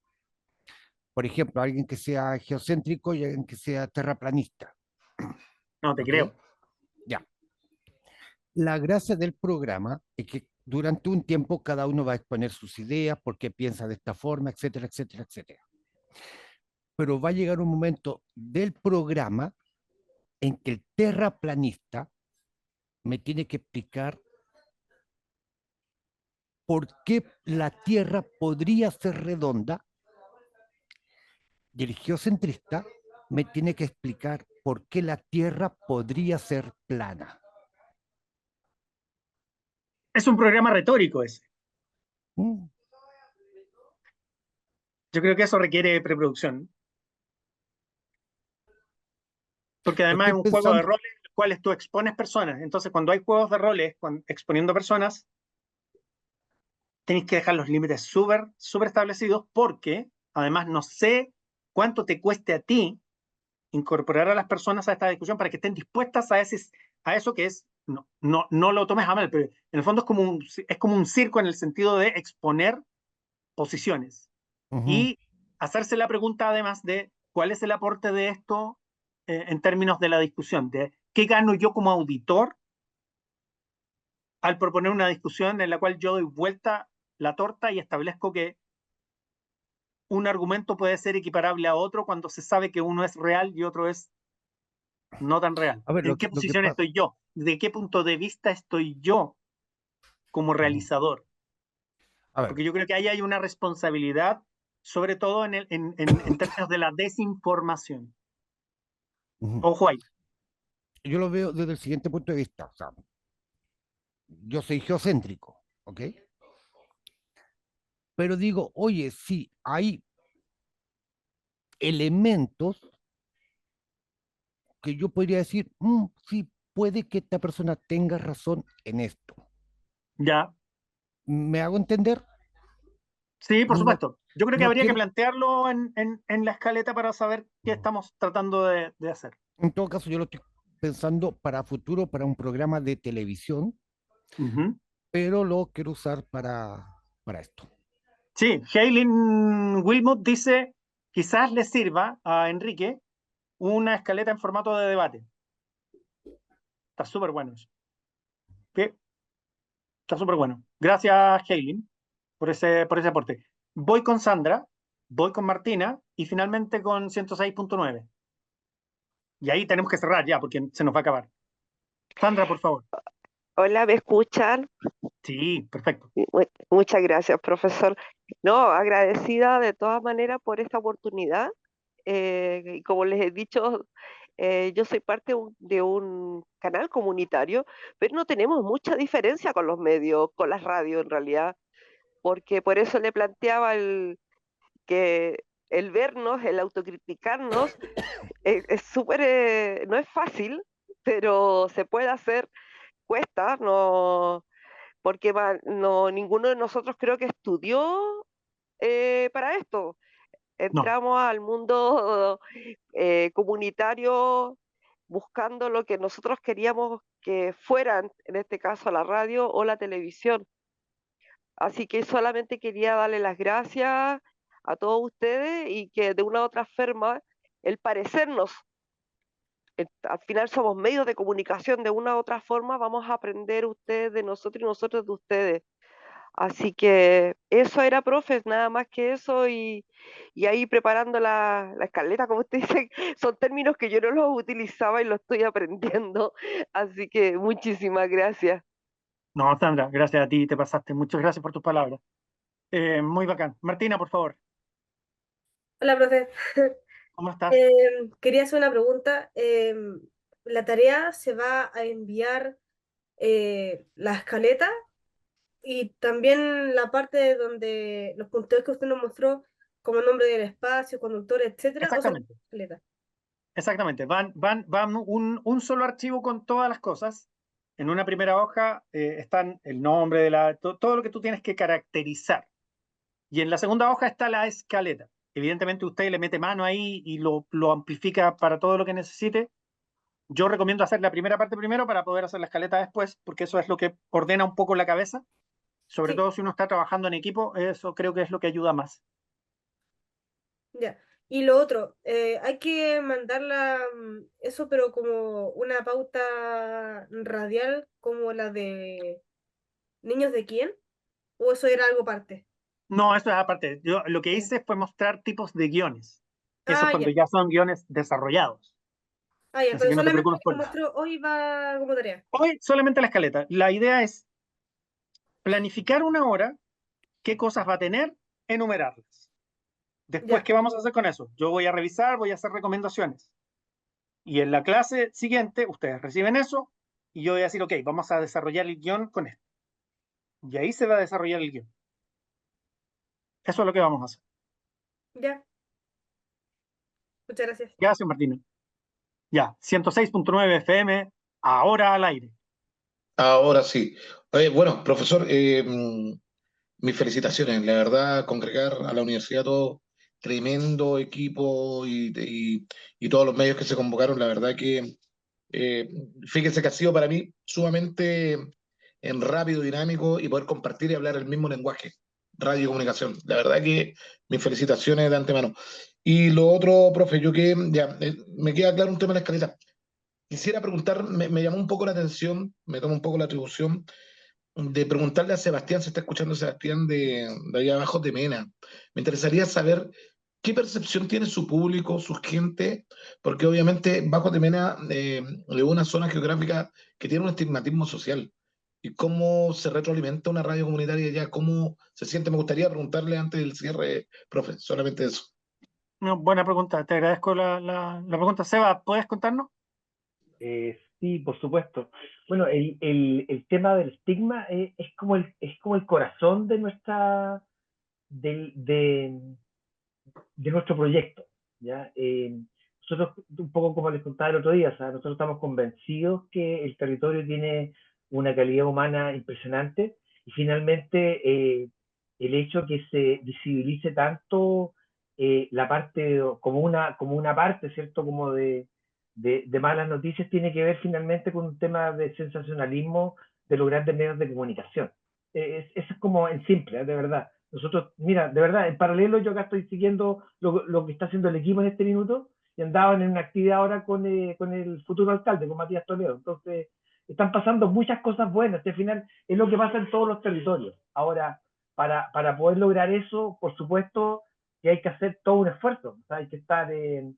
Speaker 7: Por ejemplo, alguien que sea geocéntrico y alguien que sea terraplanista.
Speaker 1: No te
Speaker 7: ¿Ok?
Speaker 1: creo.
Speaker 7: Ya. La gracia del programa es que durante un tiempo cada uno va a exponer sus ideas, por qué piensa de esta forma, etcétera, etcétera, etcétera. Pero va a llegar un momento del programa en que el terraplanista me tiene que explicar por qué la Tierra podría ser redonda y el geocentrista me tiene que explicar por qué la Tierra podría ser plana.
Speaker 1: Es un programa retórico ese.
Speaker 7: ¿Mm?
Speaker 1: Yo creo que eso requiere preproducción. Porque
Speaker 7: Lo
Speaker 1: además es
Speaker 7: estoy
Speaker 1: un juego de
Speaker 7: pensando.
Speaker 1: roles en los cuales tú expones personas. Entonces, cuando hay juegos de roles exponiendo personas, tenéis que dejar los límites súper, súper establecidos porque además no sé cuánto te cueste a ti incorporar a las personas a esta discusión para que estén dispuestas a eso que es, no lo tomes a mal, pero en el fondo es como un circo en el sentido de exponer posiciones
Speaker 7: Uh-huh.
Speaker 1: y hacerse la pregunta además de cuál es el aporte de esto en términos de la discusión, de qué gano yo como auditor al proponer una discusión en la cual yo doy vuelta la torta y establezco que un argumento puede ser equiparable a otro cuando se sabe que uno es real y otro es no tan real.
Speaker 7: A ver,
Speaker 1: ¿En qué
Speaker 7: lo que
Speaker 1: posición
Speaker 7: pasa.
Speaker 1: estoy yo? ¿De qué punto de vista estoy yo como realizador?
Speaker 7: A ver,
Speaker 1: Porque yo creo que ahí hay una responsabilidad, sobre todo en términos de la desinformación. Ojo ahí.
Speaker 7: Yo lo veo desde el siguiente punto de vista. O sea, yo soy geocéntrico, ¿ok? Pero digo, oye, sí, hay elementos que yo podría decir, sí, puede que esta persona tenga razón en esto.
Speaker 1: Ya.
Speaker 7: ¿Me hago entender?
Speaker 1: Sí, por
Speaker 7: No,
Speaker 1: supuesto. Yo creo que
Speaker 7: no
Speaker 1: habría que
Speaker 7: quiero,
Speaker 1: plantearlo en la escaleta para saber qué estamos tratando de hacer.
Speaker 7: en todo caso, yo lo estoy pensando para futuro, para un programa de televisión,
Speaker 1: Ujú.
Speaker 7: pero lo quiero usar para esto.
Speaker 1: Sí, Haylin Wilmot dice, quizás le sirva a Enrique una escaleta en formato de debate. Está súper bueno eso. Sí, está súper bueno. Gracias, Haylin, por ese aporte. Voy con Sandra, voy con Martina y finalmente con 106.9. Y ahí tenemos que cerrar ya porque se nos va a acabar. Sandra, por favor.
Speaker 8: Hola, ¿me escuchan?
Speaker 1: Sí, perfecto.
Speaker 8: Muchas gracias, profesor. No, agradecida de todas maneras por esta oportunidad. Y como les he dicho, yo soy parte de un canal comunitario, pero no tenemos mucha diferencia con los medios, con las radios en realidad, porque por eso le planteaba que el vernos, el autocriticarnos, es súper, no es fácil, pero se puede hacer, cuesta, no porque no, ninguno de nosotros creo que estudió para esto.
Speaker 1: No,
Speaker 8: Entramos al mundo comunitario buscando lo que nosotros queríamos que fueran, en este caso la radio o la televisión. Así que solamente quería darle las gracias a todos ustedes y que de una u otra forma el parecernos, al final somos medios de comunicación, de una u otra forma vamos a aprender ustedes de nosotros y nosotros de ustedes. Así que eso era, profe, nada más que eso y ahí preparando la escaleta, como usted dice, son términos que yo no los utilizaba y los estoy aprendiendo. Así que muchísimas gracias.
Speaker 1: no, Sandra, gracias a ti, te pasaste. Muchas gracias por tus palabras. Muy bacán. Martina, por favor,
Speaker 9: Hola, profe.
Speaker 1: ¿cómo estás?
Speaker 9: Quería hacer una pregunta. ¿La tarea se va a enviar la escaleta y también la parte donde los punteos que usted nos mostró, como nombre del espacio, conductor, etcétera, o solo
Speaker 1: Exactamente,
Speaker 9: la escaleta?
Speaker 1: exactamente. Van un solo archivo con todas las cosas. En una primera hoja están el nombre de todo lo que tú tienes que caracterizar. Y en la segunda hoja está la escaleta. Evidentemente usted le mete mano ahí y lo amplifica para todo lo que necesite. Yo recomiendo hacer la primera parte primero para poder hacer la escaleta después, porque eso es lo que ordena un poco la cabeza. Sobre
Speaker 9: Sí,
Speaker 1: todo si uno está trabajando en equipo, eso creo que es lo que ayuda más.
Speaker 9: ya. Y lo otro, hay que mandarla, eso, pero como una pauta radial, como la de ¿Niños de quién? ¿O eso era algo aparte?
Speaker 1: No, eso es aparte. Yo lo que
Speaker 9: Ya.
Speaker 1: hice fue mostrar tipos de guiones. Eso es
Speaker 9: Ah,
Speaker 1: cuando
Speaker 9: ya.
Speaker 1: ya son guiones desarrollados.
Speaker 9: Ah, ya,
Speaker 1: Así
Speaker 9: pero
Speaker 1: que no te
Speaker 9: solamente
Speaker 1: preocupes
Speaker 9: el que
Speaker 1: por eso.
Speaker 9: mostró hoy va como tarea.
Speaker 1: Hoy solamente la escaleta. La idea es planificar una hora, qué cosas va a tener, enumerarlas. Después,
Speaker 9: Ya,
Speaker 1: ¿qué vamos a hacer con eso? Yo voy a revisar, voy a hacer recomendaciones. Y en la clase siguiente, ustedes reciben eso y yo voy a decir, ok, vamos a desarrollar el guión con esto. Y ahí se va a desarrollar el guión. Eso es lo que vamos a hacer.
Speaker 9: ya. Muchas gracias.
Speaker 1: Gracias, Martina. Ya, 106.9 FM, ahora al aire.
Speaker 2: Ahora sí. Bueno, profesor, mis felicitaciones. La verdad, congregar a la universidad todo, tremendo equipo y todos los medios que se convocaron, la verdad que eh, fíjese que ha sido para mí sumamente rápido, dinámico y poder compartir y hablar el mismo lenguaje, radio y comunicación. La verdad que mis felicitaciones de antemano. Y lo otro, profe, yo que ya me queda claro un tema en la escaleta. Quisiera preguntar, me llamó un poco la atención, me toma un poco la atribución de preguntarle a Sebastián, se está escuchando Sebastián de ahí abajo de Mena. Me interesaría saber qué percepción tiene su público, su gente, porque obviamente Bajo de Mena es una zona geográfica que tiene un estigmatismo social. ¿Y cómo se retroalimenta una radio comunitaria allá? ¿Cómo se siente? Me gustaría preguntarle antes del cierre, profe, solamente eso.
Speaker 1: No, buena pregunta, te agradezco la pregunta. Seba, ¿puedes contarnos?
Speaker 5: Sí, por supuesto. Bueno, el tema del estigma es como el corazón de de nuestro proyecto, ¿ya? Nosotros, un poco como les contaba el otro día, o sea, nosotros estamos convencidos que el territorio tiene una calidad humana impresionante y finalmente el hecho que se visibilice tanto la parte como una parte, ¿cierto? Como de malas noticias tiene que ver finalmente con un tema de sensacionalismo de los grandes medios de comunicación. Eso es como en simple, de verdad. Nosotros, mira, de verdad, en paralelo yo acá estoy siguiendo lo que está haciendo el equipo en este minuto y andaban en una actividad ahora con el futuro alcalde, con Matías Toledo. Entonces, están pasando muchas cosas buenas. Y al final es lo que pasa en todos los territorios. Ahora, para poder lograr eso, por supuesto que hay que hacer todo un esfuerzo. O sea, hay que estar ¿qué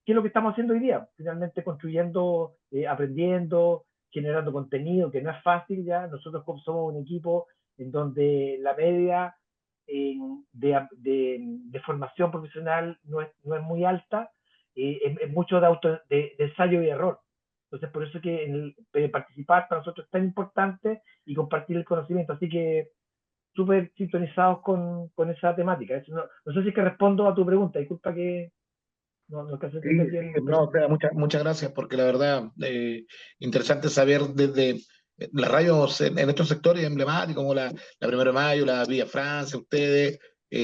Speaker 5: es lo que estamos haciendo hoy día? Finalmente construyendo, aprendiendo, generando contenido, que no es fácil ya. Nosotros somos un equipo en donde la media de formación profesional no es muy alta, es mucho de ensayo y error. Entonces, por eso que participar para nosotros es tan importante y compartir el conocimiento. Así que súper sintonizados con esa temática. No sé si es que respondo a tu pregunta, disculpa que no alcancé a
Speaker 2: Sí,
Speaker 5: entender
Speaker 2: sí,
Speaker 5: bien.
Speaker 2: no, o sea, muchas gracias, porque la verdad, interesante saber desde las radios en estos sectores emblemáticos, como la Primero de Mayo, la Villa Francia, ustedes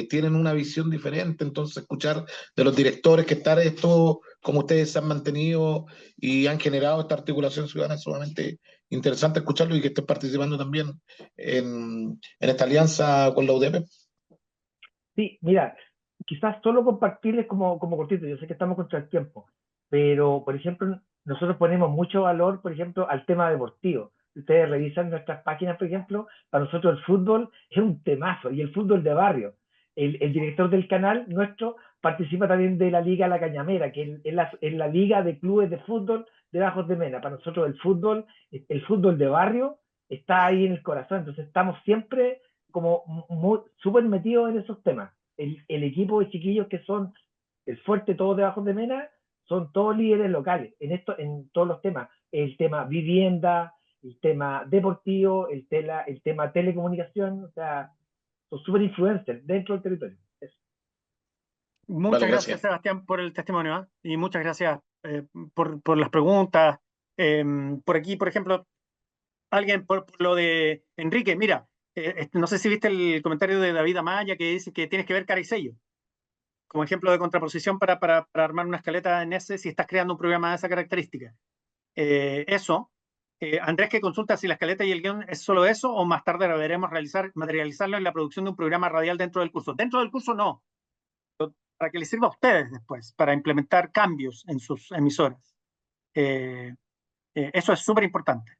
Speaker 2: tienen una visión diferente, entonces escuchar de los directores que están esto, como ustedes se han mantenido y han generado esta articulación ciudadana, es sumamente interesante escucharlo y que estén participando también en esta alianza con la UDP.
Speaker 5: Sí, mira, quizás solo compartirles como cortito, yo sé que estamos contra el tiempo, pero por ejemplo, nosotros ponemos mucho valor, por ejemplo, al tema deportivo. Si ustedes revisan nuestras páginas, por ejemplo, para nosotros el fútbol es un temazo y el fútbol de barrio. El director del canal nuestro participa también de la Liga La Cañamera, que es la liga de clubes de fútbol de Bajos de Mena. Para nosotros el fútbol de barrio está ahí en el corazón, entonces estamos siempre como súper metidos en esos temas. El equipo de chiquillos que son el fuerte todos debajo de Mena, son todos líderes locales en todos los temas. El tema vivienda, el tema deportivo, el tema telecomunicación, o sea, son súper influencers dentro del territorio. Eso.
Speaker 2: Vale,
Speaker 1: Muchas gracias,
Speaker 2: gracias.
Speaker 1: Sebastián, por el testimonio, ¿ah? Y muchas gracias por las preguntas. Por aquí, por ejemplo, alguien por lo de Enrique, mira, no sé si viste el comentario de David Amaya que dice que tienes que ver cara y sello como ejemplo de contraposición para armar una escaleta en ese si estás creando un programa de esa característica. Eso. Andrés, que consulta si la escaleta y el guión es solo eso o más tarde deberemos materializarlo en la producción de un programa radial dentro del curso. Dentro del curso no, para que les sirva a ustedes después, para implementar cambios en sus emisoras. Eso es súper importante.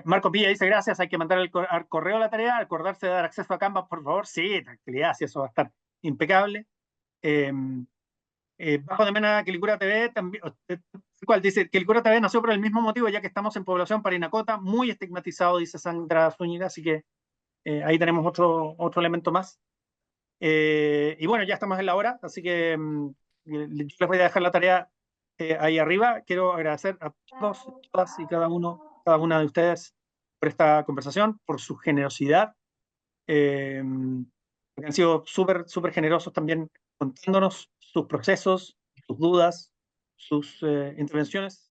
Speaker 1: Marco Pilla dice, gracias, hay que mandar al correo la tarea, acordarse de dar acceso a Canvas, por favor. Sí, tranquilidad, sí, eso va a estar impecable. Bajo de Mena, Quilicura TV, también, ¿cuál? Dice, Quilicura TV nació por el mismo motivo, ya que estamos en población parinacota, muy estigmatizado, dice Sandra Zúñiga, así que ahí tenemos otro elemento más. Y bueno, ya estamos en la hora, así que yo les voy a dejar la tarea ahí arriba. Quiero agradecer a todos, todas y cada una de ustedes por esta conversación, por su generosidad, porque han sido súper generosos también contándonos sus procesos, sus dudas, sus intervenciones.